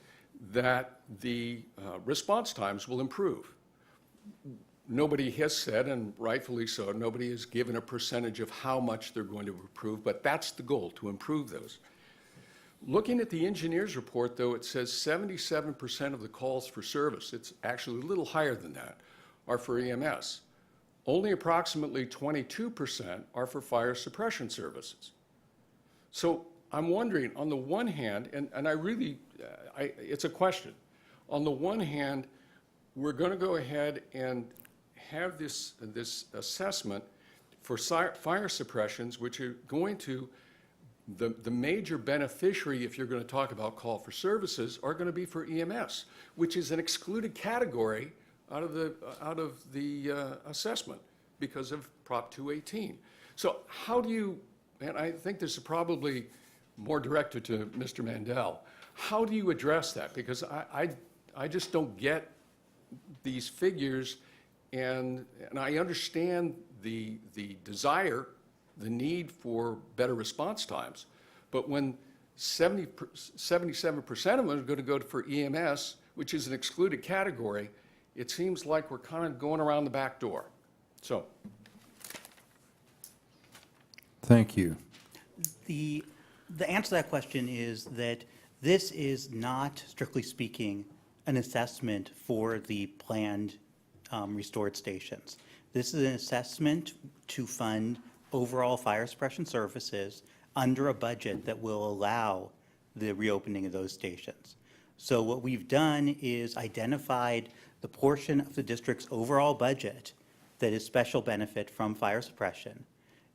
that the response times will improve. Nobody has said, and rightfully so, nobody has given a percentage of how much they're going to improve, but that's the goal, to improve those. Looking at the engineer's report, though, it says 77% of the calls for service, it's actually a little higher than that, are for EMS. Only approximately 22% are for fire suppression services. So I'm wondering, on the one hand, and I really, it's a question. On the one hand, we're going to go ahead and have this assessment for fire suppressions, which are going to, the major beneficiary, if you're going to talk about call for services, are going to be for EMS, which is an excluded category out of the assessment because of Prop 218. So how do you, and I think this is probably more directed to Mr. Mandel, how do you address that? Because I just don't get these figures, and I understand the desire, the need for better response times, but when 77% of them are going to go for EMS, which is an excluded category, it seems like we're kind of going around the back door. So. Thank you. The answer to that question is that this is not, strictly speaking, an assessment for the planned restored stations. This is an assessment to fund overall fire suppression services under a budget that will allow the reopening of those stations. So what we've done is identified the portion of the district's overall budget that is special benefit from fire suppression,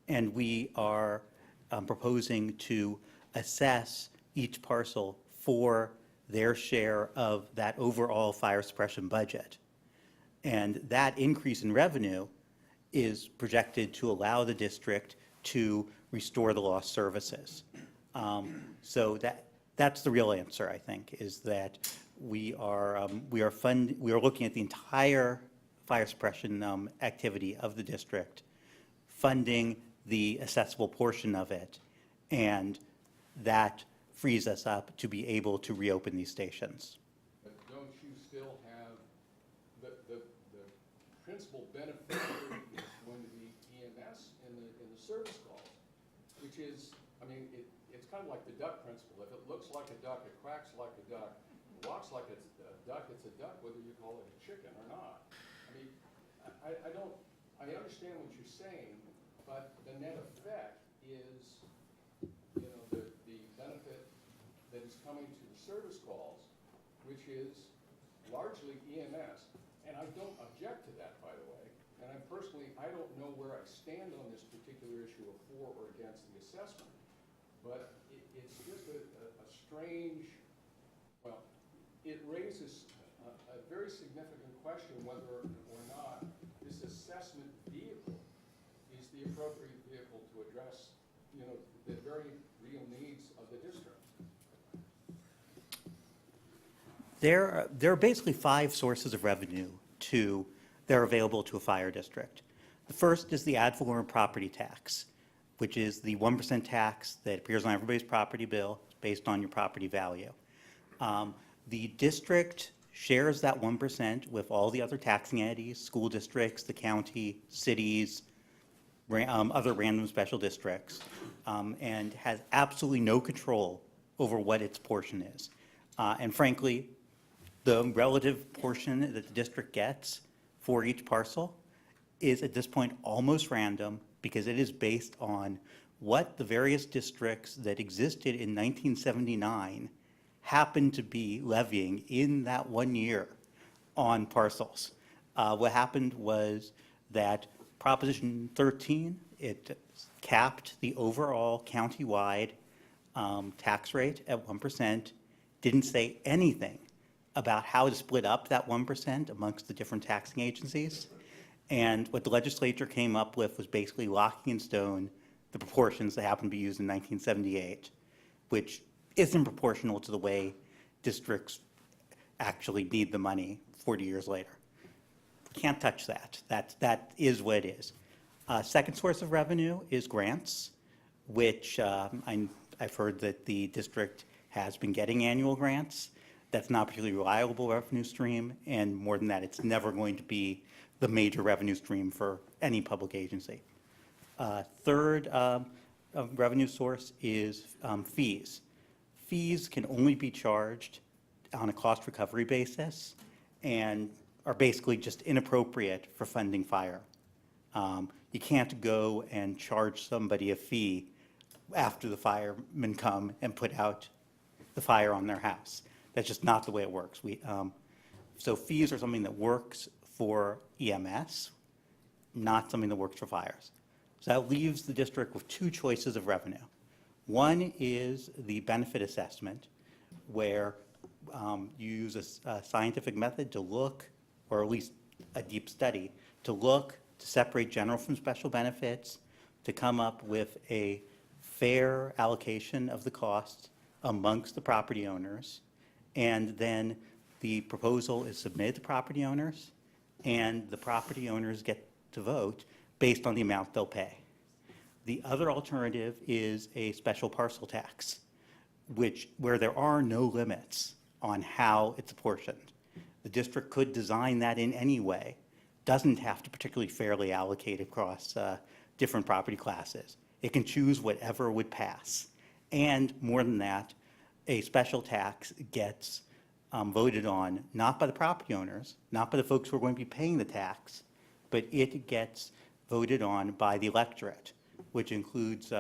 and we are proposing to assess each parcel for their share of that overall fire suppression budget. And that increase in revenue is projected to allow the district to restore the lost services. So that's the real answer, I think, is that we are looking at the entire fire suppression activity of the district, funding the accessible portion of it, and that frees us up to be able to reopen these stations. But don't you still have the principal beneficiary is going to be EMS in the service calls, which is, I mean, it's kind of like the duck principle. If it looks like a duck, it quacks like a duck, walks like a duck, it's a duck, whether you call it a chicken or not. I mean, I understand what you're saying, but the net effect is, you know, the benefit that is coming to the service calls, which is largely EMS. And I don't object to that, by the way. And I don't know where I stand on this particular issue of for or against the assessment. But it's just a strange, well, it raises a very significant question whether or not this assessment vehicle is the appropriate vehicle to address, you know, the very real needs of the district. There are basically 5 sources of revenue that are available to a fire district. The first is the ad valorem property tax, which is the 1% tax that appears on everybody's property bill based on your property value. The district shares that 1% with all the other taxing entities, school districts, the county, cities, other random special districts, and has absolutely no control over what its portion is. And frankly, the relative portion that the district gets for each parcel is at this point almost random because it is based on what the various districts that existed in 1979 happened to be levying in that 1 year on parcels. What happened was that Proposition 13, it capped the overall countywide tax rate at 1%, didn't say anything about how to split up that 1% amongst the different taxing agencies. And what the legislature came up with was basically locking in stone the proportions that happened to be used in 1978, which isn't proportional to the way districts actually need the money 40 years later. Can't touch that. That is what it is. Second source of revenue is grants, which I've heard that the district has been getting annual grants. That's not a particularly reliable revenue stream, and more than that, it's never going to be the major revenue stream for any public agency. Third revenue source is fees. Fees can only be charged on a cost recovery basis and are basically just inappropriate for funding fire. You can't go and charge somebody a fee after the firemen come and put out the fire on their house. That's just not the way it works. So fees are something that works for EMS, not something that works for fires. So that leaves the district with two choices of revenue. One is the benefit assessment, where you use a scientific method to look, or at least a deep study, to separate general from special benefits, to come up with a fair allocation of the costs amongst the property owners. And then the proposal is submitted to property owners, and the property owners get to vote based on the amount they'll pay. The other alternative is a special parcel tax, where there are no limits on how it's apportioned. The district could design that in any way, doesn't have to particularly fairly allocate across different property classes. It can choose whatever would pass. And more than that, a special tax gets voted on not by the property owners, not by the folks who are going to be paying the tax, but it gets voted on by the electorate, which includes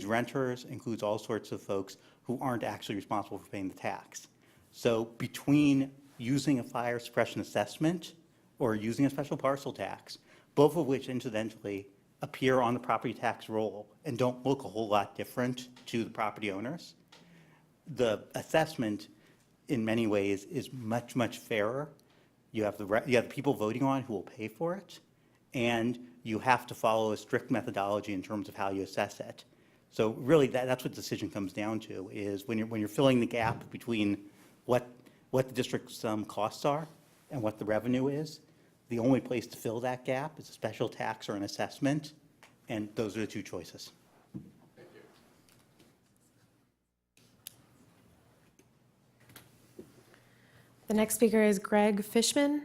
renters, includes all sorts of folks who aren't actually responsible for paying the tax. So between using a fire suppression assessment or using a special parcel tax, both of which incidentally appear on the property tax roll and don't look a whole lot different to the property owners, the assessment in many ways is much, much fairer. You have the people voting on who will pay for it, and you have to follow a strict methodology in terms of how you assess it. So really, that's what the decision comes down to, is when you're filling the gap between what the district's costs are and what the revenue is, the only place to fill that gap is a special tax or an assessment, and those are the two choices. The next speaker is Greg Fishman.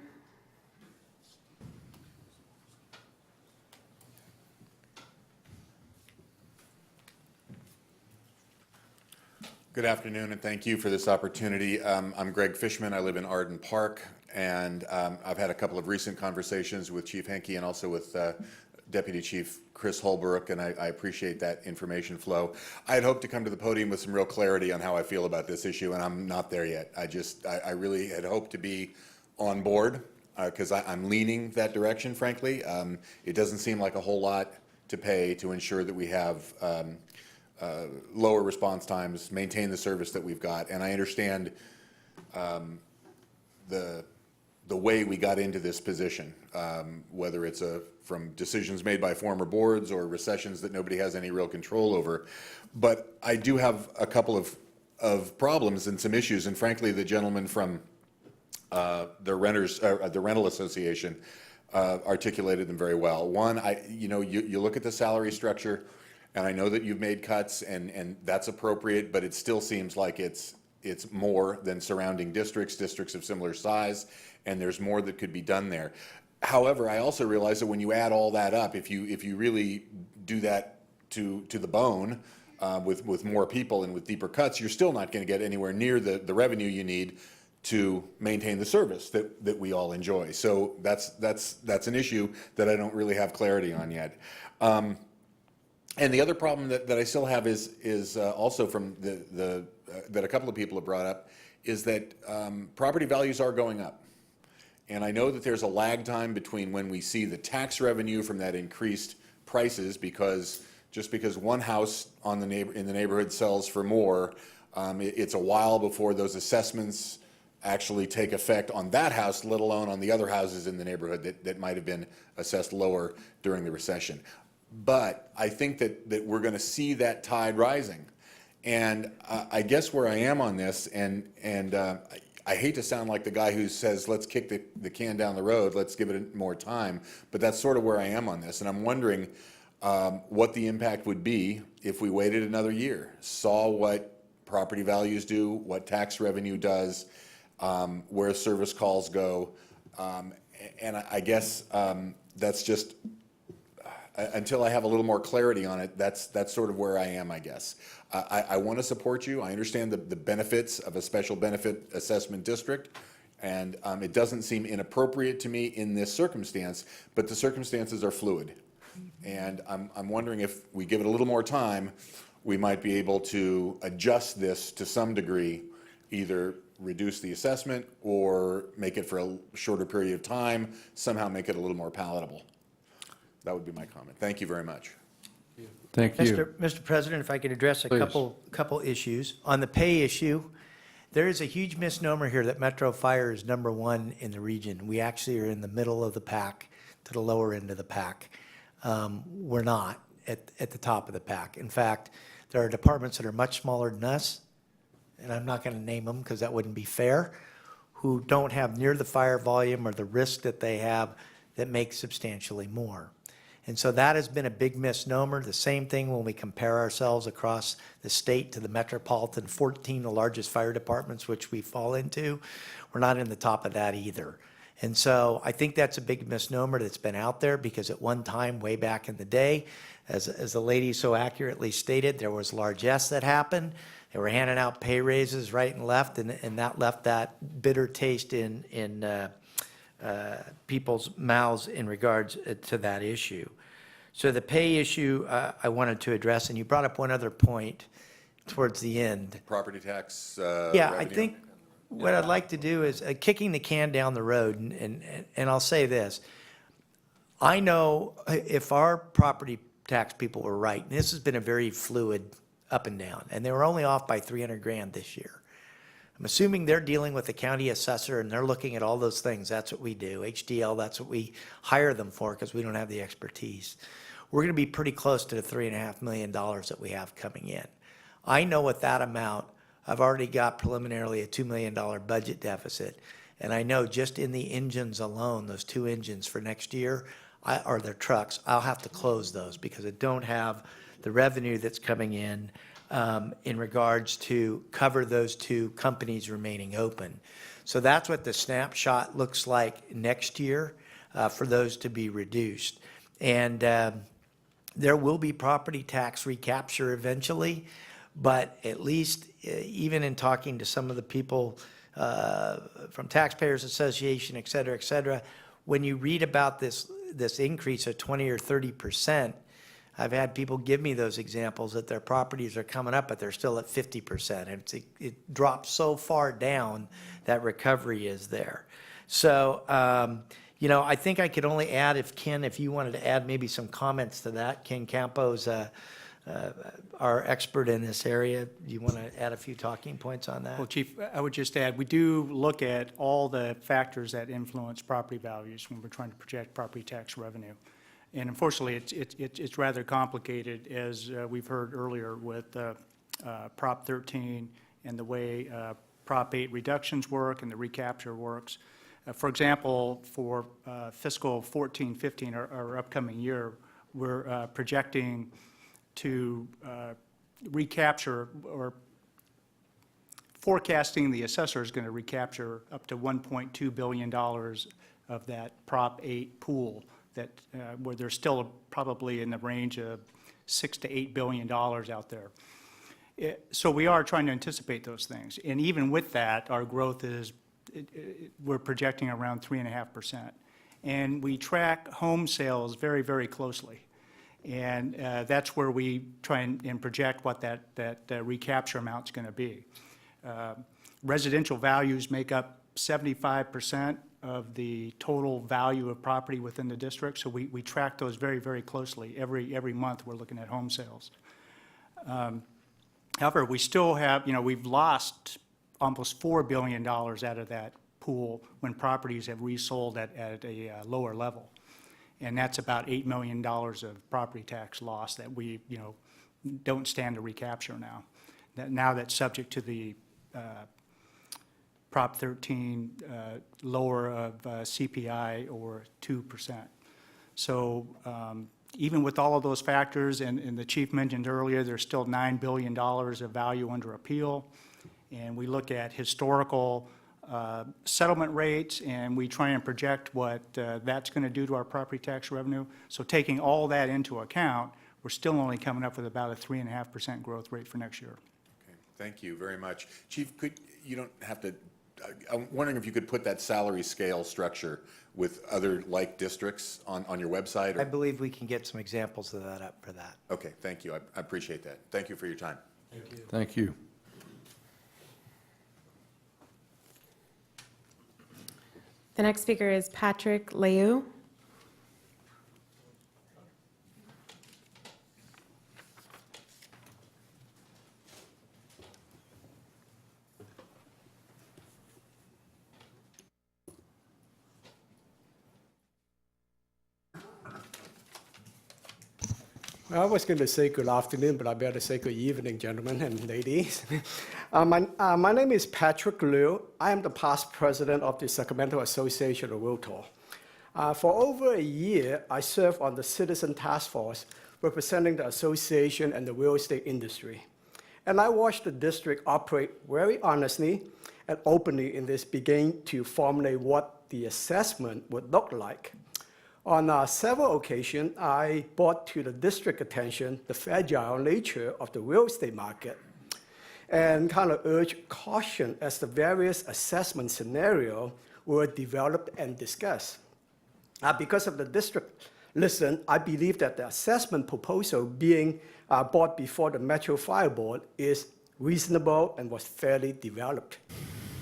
Good afternoon, and thank you for this opportunity. I'm Greg Fishman. I live in Arden Park, and I've had a couple of recent conversations with Chief Henke and also with Deputy Chief Chris Holbrook, and I appreciate that information flow. I had hoped to come to the podium with some real clarity on how I feel about this issue, and I'm not there yet. I really had hoped to be on board because I'm leaning that direction, frankly. It doesn't seem like a whole lot to pay to ensure that we have lower response times, maintain the service that we've got. And I understand the way we got into this position, whether it's from decisions made by former boards or recessions that nobody has any real control over. But I do have a couple of problems and some issues, and frankly, the gentleman from the Rental Association articulated them very well. One, you look at the salary structure, and I know that you've made cuts, and that's appropriate, but it still seems like it's more than surrounding districts of similar size, and there's more that could be done there. However, I also realize that when you add all that up, if you really do that to the bone with more people and with deeper cuts, you're still not going to get anywhere near the revenue you need to maintain the service that we all enjoy. So that's an issue that I don't really have clarity on yet. And the other problem that I still have is also from that a couple of people have brought up, is that property values are going up. And I know that there's a lag time between when we see the tax revenue from that increased prices, because just because one house in the neighborhood sells for more, it's a while before those assessments actually take effect on that house, let alone on the other houses in the neighborhood that might have been assessed lower during the recession. But I think that we're going to see that tide rising. And I guess where I am on this, and I hate to sound like the guy who says, let's kick the can down the road, let's give it more time, but that's sort of where I am on this. And I'm wondering what the impact would be if we waited another year, saw what property values do, what tax revenue does, where service calls go. And I guess that's just, until I have a little more clarity on it, that's sort of where I am, I guess. I want to support you. I understand the benefits of a special benefit assessment district, and it doesn't seem inappropriate to me in this circumstance, but the circumstances are fluid. And I'm wondering if we give it a little more time, we might be able to adjust this to some degree, either reduce the assessment or make it for a shorter period of time, somehow make it a little more palatable. That would be my comment. Thank you very much. Thank you. Mr. President, if I could address a couple issues. On the pay issue, there is a huge misnomer here that Metro Fire is #1 in the region. We actually are in the middle of the pack, to the lower end of the pack. We're not at the top of the pack. In fact, there are departments that are much smaller than us, and I'm not going to name them because that wouldn't be fair, who don't have near the fire volume or the risk that they have that make substantially more. And so that has been a big misnomer. The same thing when we compare ourselves across the state to the metropolitan 14, the largest fire departments, which we fall into. We're not in the top of that either. And so I think that's a big misnomer that's been out there, because at one time, way back in the day, as the lady so accurately stated, there was largesse that happened. They were handing out pay raises right and left, and that left that bitter taste in people's mouths in regards to that issue. So the pay issue I wanted to address, and you brought up one other point towards the end. Property tax Yeah, I revenue. think what I'd like to do is kicking the can down the road, and I'll say this. I know if our property tax people were right, and this has been a very fluid up and down, and they were only off by 300 grand this year. I'm assuming they're dealing with the county assessor and they're looking at all those things. That's what we do. HDL, that's what we hire them for, because we don't have the expertise. We're going to be pretty close to the $3.5 million that we have coming in. I know with that amount, I've already got preliminarily a $2 million budget deficit. And I know just in the engines alone, those 2 engines for next year, or their trucks, I'll have to close those because I don't have the revenue that's coming in regards to cover those 2 companies remaining open. So that's what the snapshot looks like next year for those to be reduced. And there will be property tax recapture eventually, but at least even in talking to some of the people from Taxpayers Association, et cetera, when you read about this increase of 20 or 30%, I've had people give me those examples that their properties are coming up, but they're still at 50%. And it drops so far down that recovery is there. So, I think I could only add, if you wanted to add maybe some comments to that. Ken Campo's our expert in this area. Do you want to add a few talking points on that? Well, Chief, I would just add, we do look at all the factors that influence property values when we're trying to project property tax revenue. And unfortunately, it's rather complicated, as we've heard earlier with Prop 13 and the way Prop 8 reductions work and the recapture works. For example, for fiscal 14-15, our upcoming year, we're projecting to recapture, or forecasting the assessor is going to recapture up to $1.2 billion of that Prop 8 pool, that where there's still probably in the range of $6 to $8 billion out there. So we are trying to anticipate those things. And even with that, our growth is, we're projecting around 3.5%. And we track home sales very, very closely. And that's where we try and project what that recapture amount's going to be. Residential values make up 75% of the total value of property within the district, so we track those very, very closely. Every month, we're looking at home sales. However, we still have, we've lost almost $4 billion out of that pool when properties have resold at a lower level. And that's about $8 million of property tax loss that we, don't stand to recapture now. Now that's subject to the Prop 13 lower of CPI or 2%. So even with all of those factors, and the chief mentioned earlier, there's still $9 billion of value under appeal. And we look at historical settlement rates, and we try and project what that's going to do to our property tax revenue. So taking all that into account, we're still only coming up with about a 3.5% growth rate for next year. Okay, thank you very much. Chief, you don't have to, I'm wondering if you could put that salary scale structure with other like districts on your website? I believe we can get some examples of that up for that. Okay, thank you. I appreciate that. Thank you for your time. Thank you. The next speaker is Patrick Leu. I was going to say good afternoon, but I better say good evening, gentlemen and ladies. My name is Patrick Liu. I am the past president of the Sacramento Association of Realtors. For over a year, I served on the Citizen Task Force representing the association and the real estate industry. And I watched the district operate very honestly and openly in this beginning to formulate what the assessment would look like. On several occasions, I brought to the district attention the fragile nature of the real estate market and kind of urged caution as the various assessment scenarios were developed and discussed. Because of the district listen, I believe that the assessment proposal being brought before the Metro Fire Board is reasonable and was fairly developed.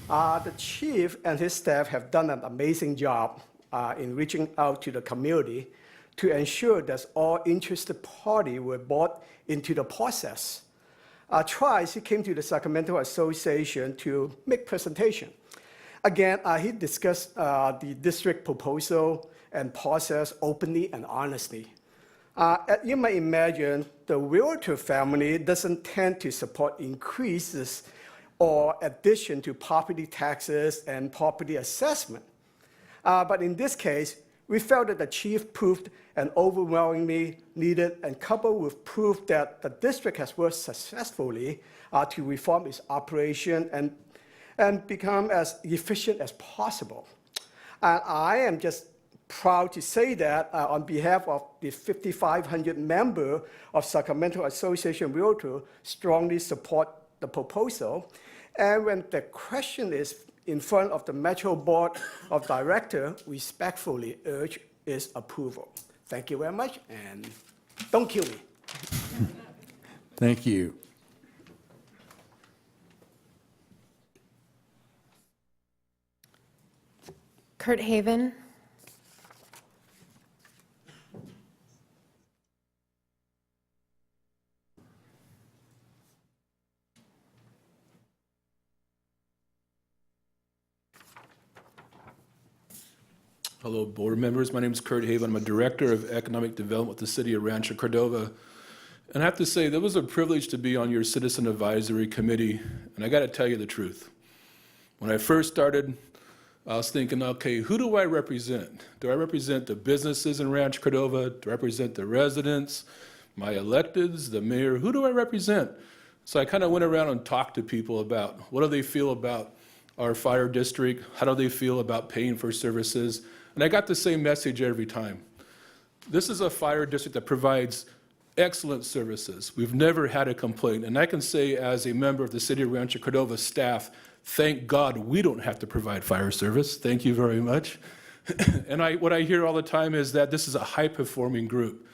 The chief and his staff have done an amazing job in reaching out to the community to ensure that all interested parties were brought into the process. Twice he came to the Sacramento Association to make presentation. Again, he discussed the district proposal and process openly and honestly. You may imagine the realtor family doesn't tend to support increases or addition to property taxes and property assessment. But in this case, we felt that the chief proved an overwhelmingly needed and coupled with proof that the district has worked successfully to reform its operation and become as efficient as possible. And I am just proud to say that on behalf of the 5,500 members of Sacramento Association Realtors strongly support the proposal. And when the question is in front of the Metro Board of Directors, respectfully urge its approval. Thank you very much, and don't kill me. Thank you. Kurt Haven. Hello, board members. My name is Kurt Haven. I'm a director of economic development with the city of Rancho Cordova. And I have to say, that was a privilege to be on your citizen advisory committee. And I got to tell you the truth. When I first started, I was thinking, okay, who do I represent? Do I represent the businesses in Rancho Cordova? Do I represent the residents, my electeds, the mayor? Who do I represent? So I kind of went around and talked to people about what do they feel about our fire district? How do they feel about paying for services? And I got the same message every time. This is a fire district that provides excellent services. We've never had a complaint. And I can say as a member of the City of Rancho Cordova staff, thank God we don't have to provide fire service. Thank you very much. And what I hear all the time is that this is a high-performing group.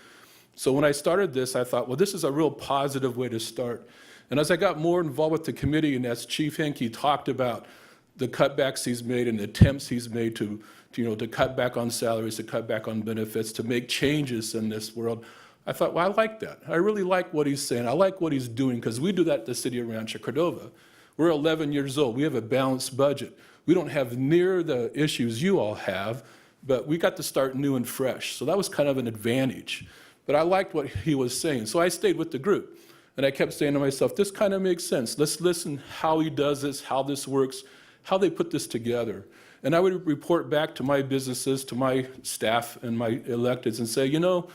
So when I started this, I thought, well, this is a real positive way to start. And as I got more involved with the committee, and as Chief Henke talked about the cutbacks he's made and the attempts he's made to cut back on salaries, to cut back on benefits, to make changes in this world, I thought, well, I like that. I really like what he's saying. I like what he's doing, because we do that at the City of Rancho Cordova. We're 11 years old. We have a balanced budget. We don't have near the issues you all have, but we got to start new and fresh. So that was kind of an advantage. But I liked what he was saying. So I stayed with the group. And I kept saying to myself, this kind of makes sense. Let's listen how he does this, how this works, how they put this together. And I would report back to my businesses, to my staff and my electeds and say, you know,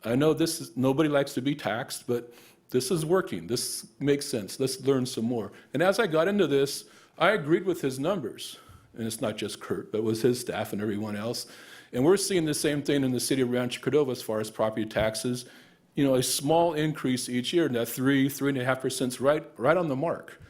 I know this is, nobody likes to be taxed, but this is working. This makes sense. Let's learn some more. And as I got into this, I agreed with his numbers. And it's not just Kurt, but it was his staff and everyone else. And we're seeing the same thing in the city of Rancho Cordova as far as property taxes. You know, a small increase each year, and that 3.5% is right on the mark.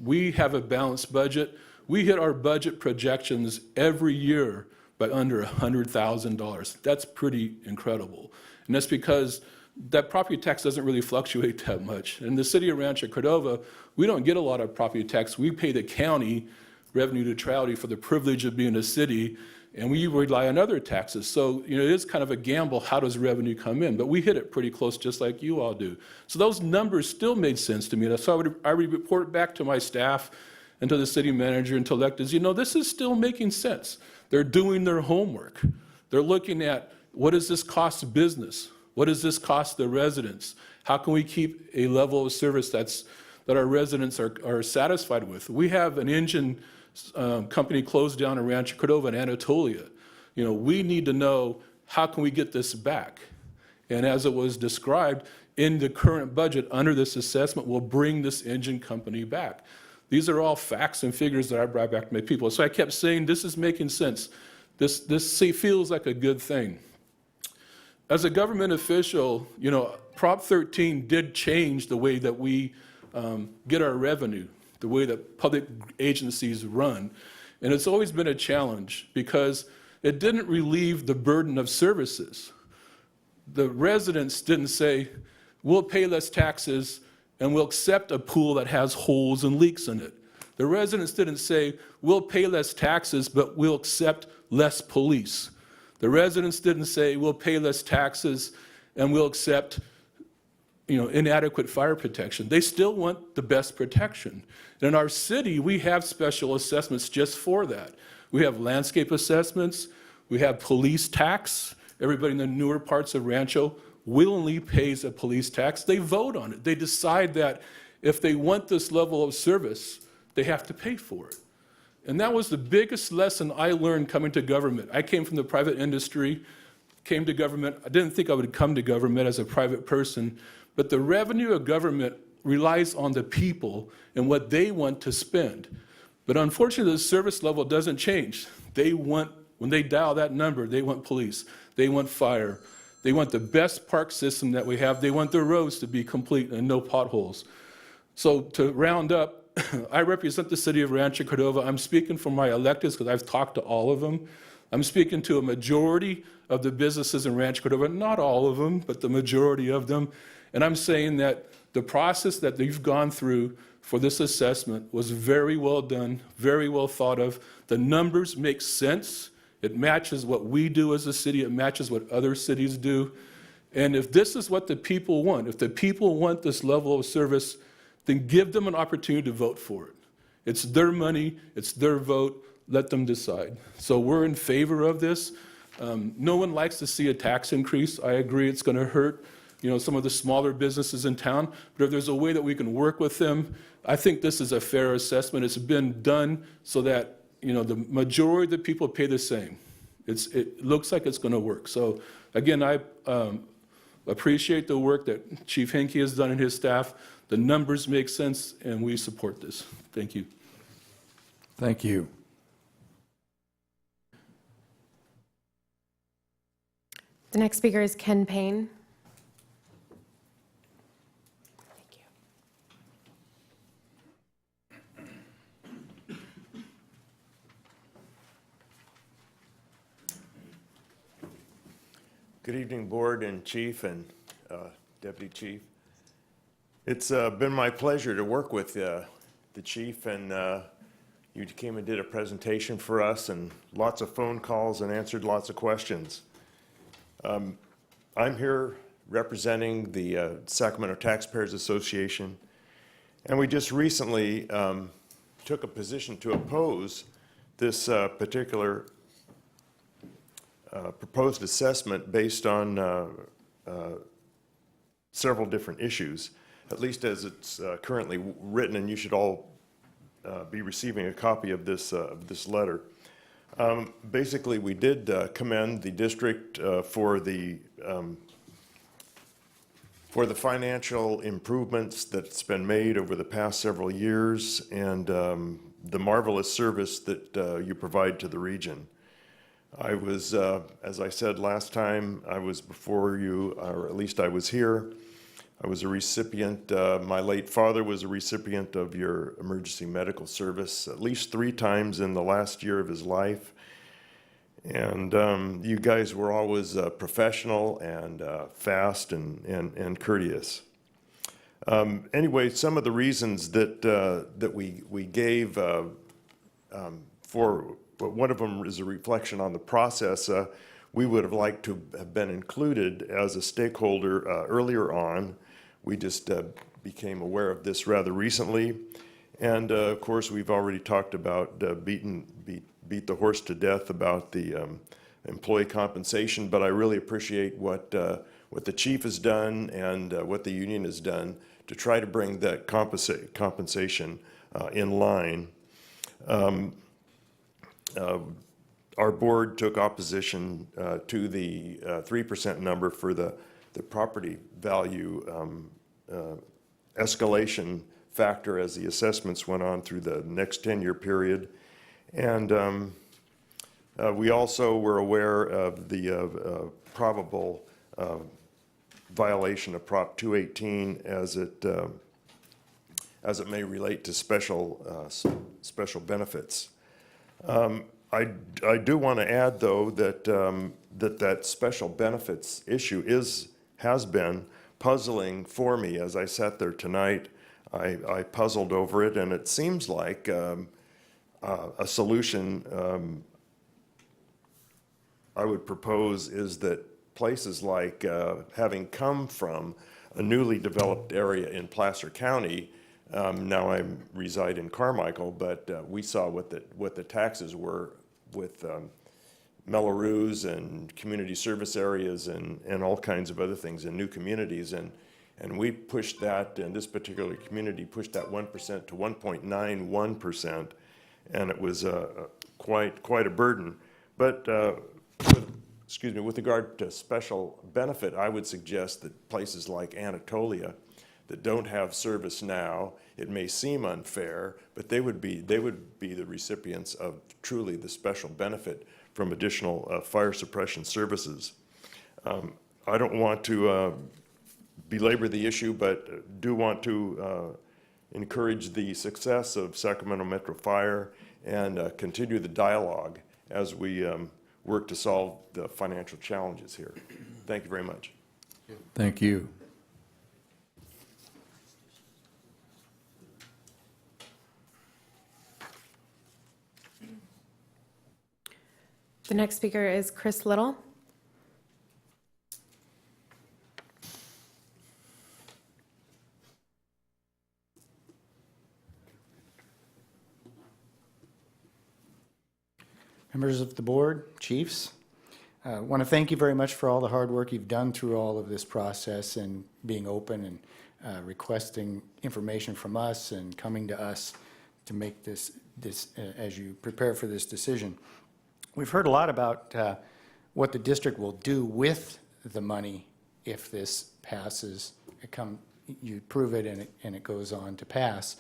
We have a balanced budget. We hit our budget projections every year by under $100,000. That's pretty incredible. And that's because that property tax doesn't really fluctuate that much. In the city of Rancho Cordova, we don't get a lot of property tax. We pay the county revenue neutrality for the privilege of being a city, and we rely on other taxes. So, you know, it is kind of a gamble, how does revenue come in? But we hit it pretty close, just like you all do. So those numbers still made sense to me. So I would report back to my staff and to the city manager and to electeds, you know, this is still making sense. They're doing their homework. They're looking at, what does this cost business? What does this cost the residents? How can we keep a level of service that our residents are satisfied with? We have an engine company closed down in Rancho Cordova and Anatolia. You know, we need to know, how can we get this back? And as it was described, in the current budget under this assessment, we'll bring this engine company back. These are all facts and figures that I brought back to my people. So I kept saying, this is making sense. This feels like a good thing. As a government official, you know, Prop 13 did change the way that we get our revenue, the way that public agencies run. And it's always been a challenge because it didn't relieve the burden of services. The residents didn't say, we'll pay less taxes and we'll accept a pool that has holes and leaks in it. The residents didn't say, we'll pay less taxes, but we'll accept less police. The residents didn't say, we'll pay less taxes and we'll accept, you know, inadequate fire protection. They still want the best protection. And in our city, we have special assessments just for that. We have landscape assessments, we have police tax. Everybody in the newer parts of Rancho willingly pays a police tax. They vote on it. They decide that if they want this level of service, they have to pay for it. And that was the biggest lesson I learned coming to government. I came from the private industry, came to government. I didn't think I would come to government as a private person, but the revenue of government relies on the people and what they want to spend. But unfortunately, the service level doesn't change. They want, when they dial that number, they want police, they want fire, they want the best park system that we have, they want the roads to be complete and no potholes. So to round up, I represent the city of Rancho Cordova. I'm speaking for my electeds because I've talked to all of them. I'm speaking to a majority of the businesses in Rancho Cordova, not all of them, but the majority of them. And I'm saying that the process that they've gone through for this assessment was very well done, very well thought of. The numbers make sense. It matches what we do as a city. It matches what other cities do. And if this is what the people want, if the people want this level of service, then give them an opportunity to vote for it. It's their money, it's their vote, let them decide. So we're in favor of this. No one likes to see a tax increase. I agree it's going to hurt, you know, some of the smaller businesses in town, but if there's a way that we can work with them, I think this is a fair assessment. It's been done so that, you know, the majority of the people pay the same. It looks like it's going to work. So again, I appreciate the work that Chief Henke has done and his staff. The numbers make sense, and we support this. Thank you. Thank you. The next speaker is Ken Payne. Thank you. Good evening, Board and Chief and Deputy Chief. It's been my pleasure to work with the Chief, and you came and did a presentation for us and lots of phone calls and answered lots of questions. I'm here representing the Sacramento Taxpayers Association, And we just recently took a position to oppose this particular proposed assessment based on several different issues, at least as it's currently written, and you should all be receiving a copy of this letter. Basically, we did commend the district for the financial improvements that's been made over the past several years and the marvelous service that you provide to the region. I was, as I said last time, I was before you, or at least I was here. I was a recipient, my late father was a recipient of your emergency medical service at least 3 times in the last year of his life. And you guys were always professional and fast and courteous. Anyway, some of the reasons that we gave for, one of them is a reflection on the process. We would have liked to have been included as a stakeholder earlier on. We just became aware of this rather recently. And of course, we've already talked about beat the horse to death about the employee compensation, but I really appreciate what the chief has done and what the union has done to try to bring that compensation in line. Our board took opposition to the 3% number for the property value escalation factor as the assessments went on through the next 10-year period. And we also were aware of the probable violation of Prop 218 as it may relate to special benefits. I do want to add, though, that that special benefits issue has been puzzling for me. As I sat there tonight, I puzzled over it, and it seems like a solution I would propose is that places like having come from a newly developed area in Placer County, now I reside in Carmichael, but we saw what the taxes were with Melrose and community service areas and all kinds of other things in new communities. And we pushed that, and this particular community pushed that 1% to 1.91%, and it was quite a burden. But with regard to special benefit, I would suggest that places like Anatolia that don't have service now, it may seem unfair, but they would be the recipients of truly the special benefit from additional fire suppression services. I don't want to belabor the issue, but do want to encourage the success of Sacramento Metro Fire and continue the dialogue as we work to solve the financial challenges here. Thank you very much. Thank you. The next speaker is Chris Little. Members of the board, chiefs, I want to thank you very much for all the hard work you've done through all of this process and being open and requesting information from us and coming to us to make this as you prepare for this decision. We've heard a lot about what the district will do with the money if this passes. You prove it and it goes on to pass.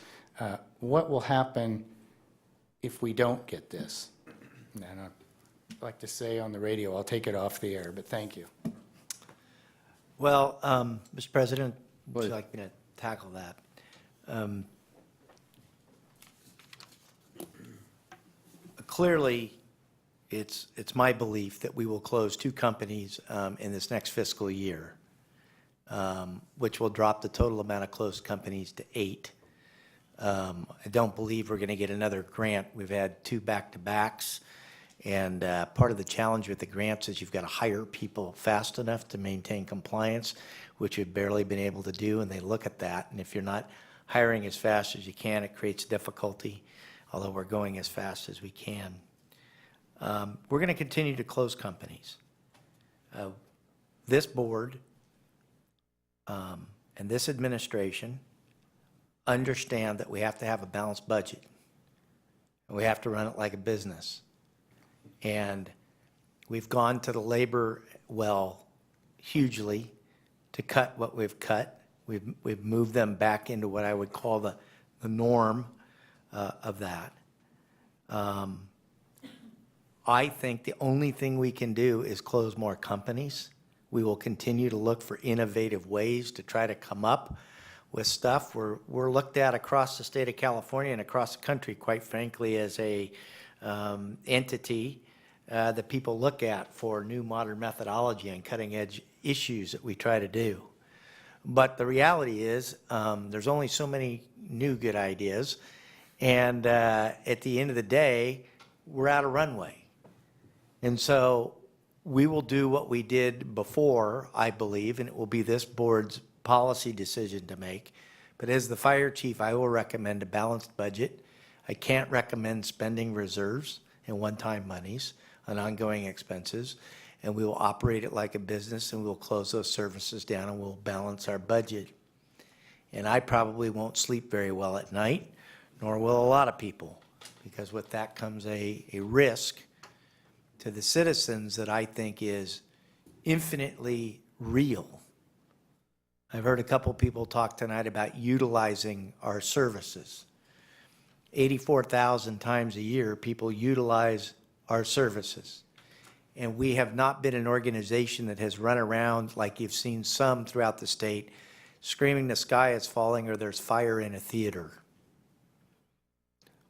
What will happen if we don't get this? And I'd like to say on the radio, I'll take it off the air, but thank you. Well, Mr. President, would you like me to tackle that? Clearly, it's my belief that we will close 2 companies in this next fiscal year, which will drop the total amount of closed companies to 8. I don't believe we're going to get another grant. We've had 2 back-to-backs. And part of the challenge with the grants is you've got to hire people fast enough to maintain compliance, which we've barely been able to do, and they look at that. And if you're not hiring as fast as you can. It creates difficulty, although we're going as fast as we can. We're going to continue to close companies. This board and this administration understand that we have to have a balanced budget. And we have to run it like a business. And we've gone to the labor well hugely to cut what we've cut. We've moved them back into what I would call the norm of that. I think the only thing we can do is close more companies. We will continue to look for innovative ways to try to come up with stuff. We're looked at across the state of California and across the country, quite frankly, as a entity that people look at for new modern methodology and cutting edge issues that we try to do. But the reality is there's only so many new good ideas. And at the end of the day, we're out of runway. And so we will do what we did before, I believe, and it will be this board's policy decision to make. But as the fire chief, I will recommend a balanced budget. I can't recommend spending reserves and one-time monies on ongoing expenses. And we will operate it like a business, and we'll close those services down, and we'll balance our budget. And I probably won't sleep very well at night, nor will a lot of people, because with that comes a risk to the citizens that I think is infinitely real. I've heard a couple people talk tonight about utilizing our services. 84,000 times a year, people utilize our services. And we have not been an organization that has run around like you've seen some throughout the state, screaming the sky is falling or there's fire in a theater.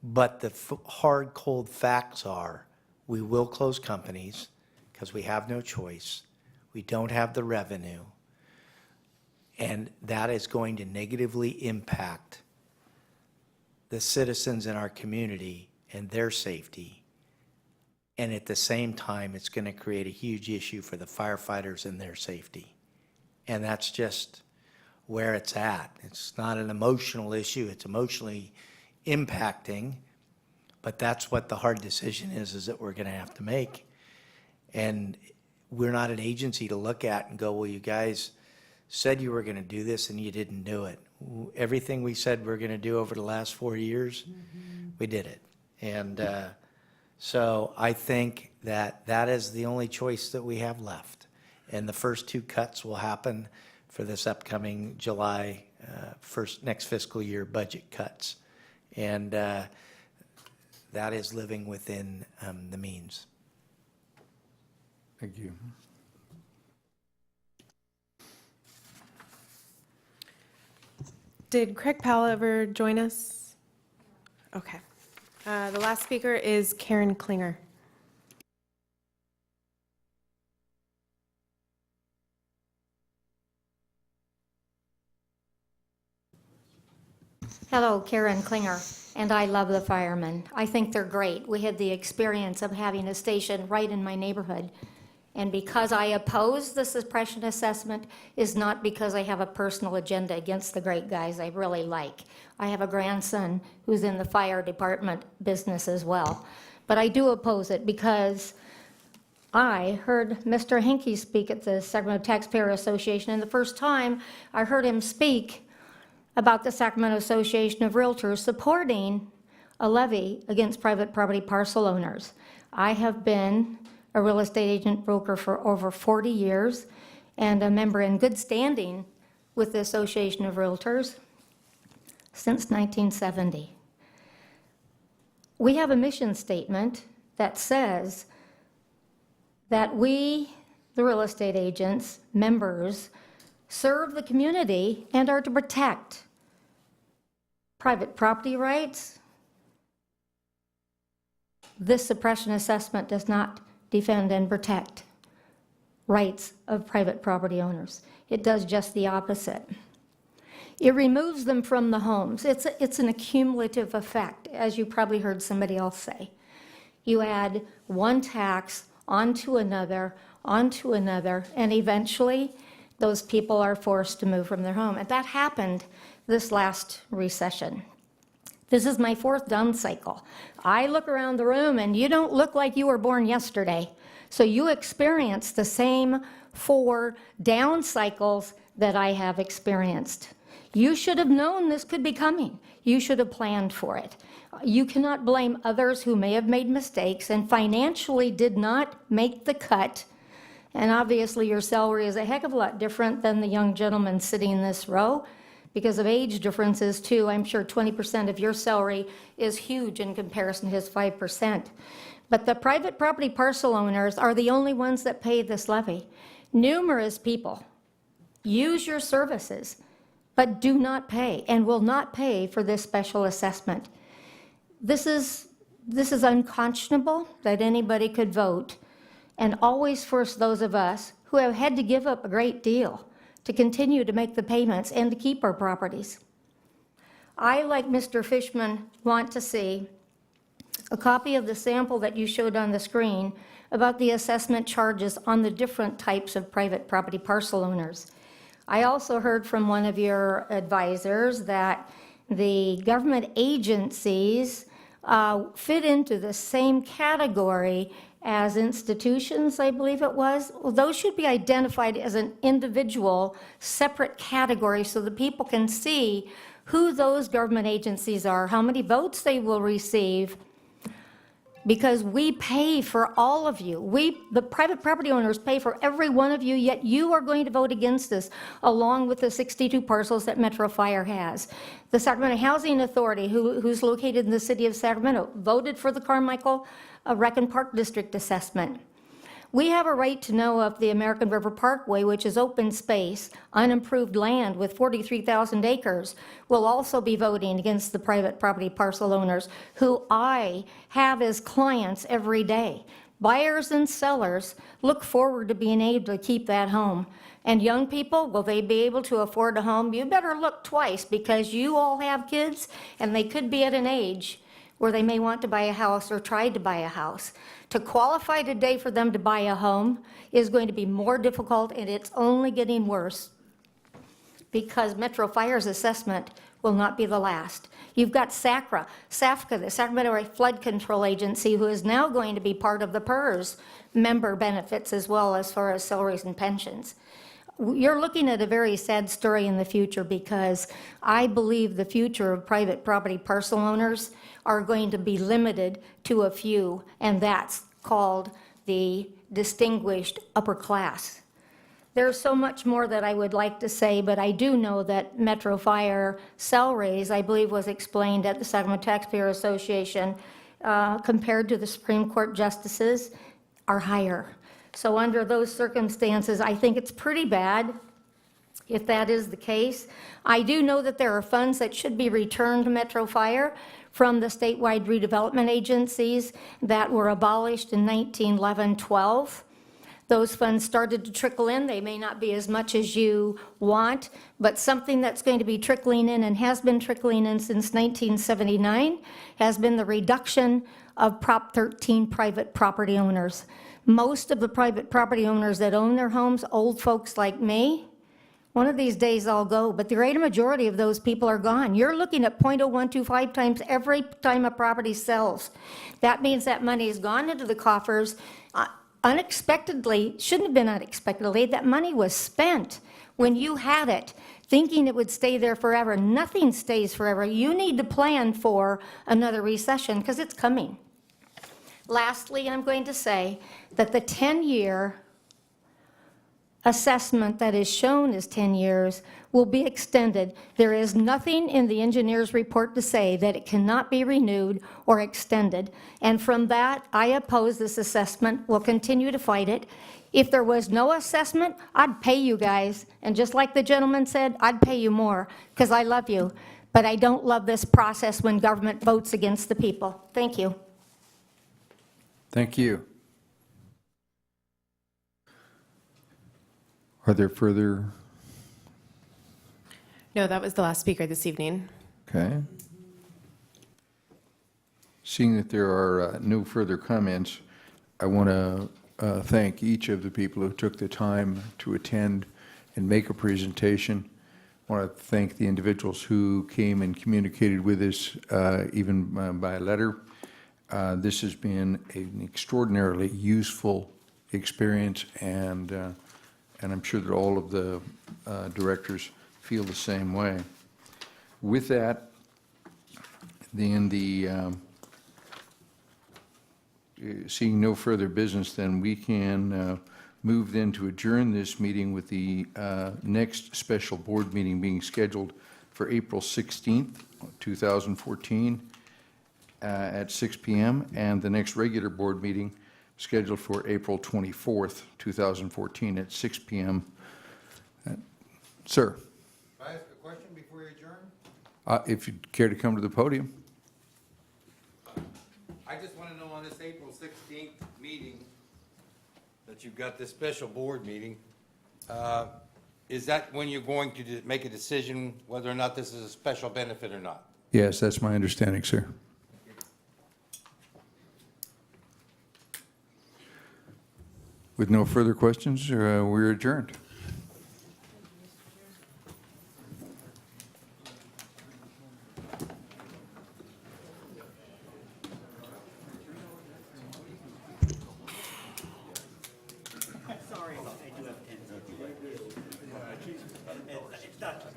But the hard, cold facts are we will close companies because we have no choice. We don't have the revenue. And that is going to negatively impact the citizens in our community and their safety. And at the same time, it's going to create a huge issue for the firefighters and their safety. And that's just where it's at. It's not an emotional issue. It's emotionally impacting. But that's what the hard decision is that we're going to have to make. And we're not an agency to look at and go, well, you guys said you were going to do this and you didn't do it. Everything we said we're going to do over the last 4 years, we did it. And so I think that that is the only choice that we have left. And the first two cuts will happen for this upcoming July next fiscal year budget cuts. And that is living within the means. Thank you. Did Craig Powell ever join us? Okay. The last speaker is Karen Klinger. Hello, Karen Klinger, and I love the firemen. I think they're great. We had the experience of having a station right in my neighborhood. And because I oppose the suppression assessment is not because I have a personal agenda against the great guys I really like. I have a grandson who's in the fire department business as well. But I do oppose it because I heard Mr. Henke speak at the Sacramento Taxpayer Association, and the first time I heard him speak about the Sacramento Association of Realtors supporting a levy against private property parcel owners. I have been a real estate agent broker for over 40 years and a member in good standing with the Association of Realtors since 1970. We have a mission statement that says that we, the real estate agents, members, serve the community and are to protect private property rights. This suppression assessment does not defend and protect rights of private property owners. It does just the opposite. It removes them from the homes. It's an accumulative effect, as you probably heard somebody else say. You add one tax onto another, and eventually those people are forced to move from their home. And that happened this last recession. This is my 4th down cycle. I look around the room and you don't look like you were born yesterday. So you experienced the same 4 down cycles that I have experienced. You should have known this could be coming. You should have planned for it. You cannot blame others who may have made mistakes and financially did not make the cut. And obviously your salary is a heck of a lot different than the young gentleman sitting in this row because of age differences too. I'm sure 20% of your salary is huge in comparison to his 5%. But the private property parcel owners are the only ones that pay this levy. Numerous people use your services, but do not pay and will not pay for this special assessment. This is unconscionable that anybody could vote and always force those of us who have had to give up a great deal to continue to make the payments and to keep our properties. I, like Mr. Fishman, want to see a copy of the sample that you showed on the screen about the assessment charges on the different types of private property parcel owners. I also heard from one of your advisors that the government agencies fit into the same category as institutions, I believe it was. Well, those should be identified as an individual, separate category so that people can see who those government agencies are, how many votes they will receive, because we pay for all of you. The private property owners pay for every one of you, yet you are going to vote against this, along with the 62 parcels that Metro Fire has. The Sacramento Housing Authority, who's located in the city of Sacramento, voted for the Carmichael Rec and Park District assessment. We have a right to know if the American River Parkway, which is open space, unimproved land with 43,000 acres, will also be voting against the private property parcel owners who I have as clients every day. Buyers and sellers look forward to being able to keep that home. And young people, will they be able to afford a home? You better look twice because you all have kids and they could be at an age where they may want to buy a house or tried to buy a house. To qualify today for them to buy a home is going to be more difficult, and it's only getting worse because Metro Fire's assessment will not be the last. You've got SACRA, SAFCA, the Sacramento Flood Control Agency, who is now going to be part of the PERS member benefits as well as far as salaries and pensions. You're looking at a very sad story in the future because I believe the future of private property parcel owners are going to be limited to a few, and that's called the distinguished upper class. There's so much more that I would like to say, but I do know that Metro Fire salaries, I believe, was explained at the Sacramento Taxpayer Association, compared to the Supreme Court justices, are higher. So under those circumstances, I think it's pretty bad if that is the case. I do know that there are funds that should be returned to Metro Fire from the statewide redevelopment agencies that were abolished in 1911-12. Those funds started to trickle in. They may not be as much as you want, but something that's going to be trickling in and has been trickling in since 1979 has been the reduction of Prop 13 private property owners. Most of the private property owners that own their homes, old folks like me, one of these days I'll go, but the great majority of those people are gone. You're looking at 0.0125 times every time a property sells. That means that money has gone into the coffers unexpectedly, shouldn't have been unexpectedly. That money was spent when you had it, thinking it would stay there forever. Nothing stays forever. You need to plan for another recession because it's coming. Lastly, I'm going to say that the 10-year assessment that is shown as 10 years will be extended. There is nothing in the engineer's report to say that it cannot be renewed or extended. And from that, I oppose this assessment. We'll continue to fight it. If there was no assessment, I'd pay you guys. And just like the gentleman said, I'd pay you more because I love you. But I don't love this process when government votes against the people. Thank you. Thank you. Are there further? No, that was the last speaker this evening. Okay. Seeing that there are no further comments, I want to thank each of the people who took the time to attend and make a presentation. want to thank the individuals who came and communicated with us, even by letter. This has been an extraordinarily useful experience, and I'm sure that all of the directors feel the same way. With that, then seeing no further business, then we can move then to adjourn this meeting with the next special board meeting being scheduled for April 16th, 2014 at 6 p.m. and the next regular board meeting scheduled for April 24th, 2014 at 6 p.m. Sir, Can I ask a question before you adjourn? if you'd care to come to the podium. I just want to know on this April 16th meeting, that you've got this special board meeting, is that when you're going to make a decision whether or not this is a special benefit or not? Yes, that's my understanding, sir. With no further questions, we're adjourned. Sorry, I do have 10. It's not just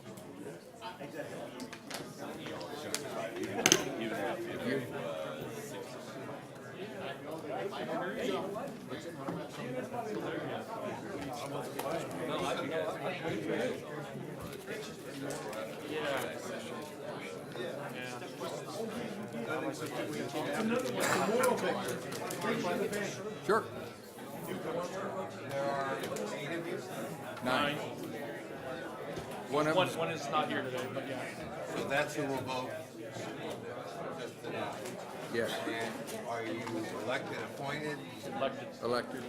Sure. There are 8 of you? 9. One of them. One is not here today, but yeah. So that's who will vote. Just tonight. Yes. And are you elected, appointed? Elected. Elected.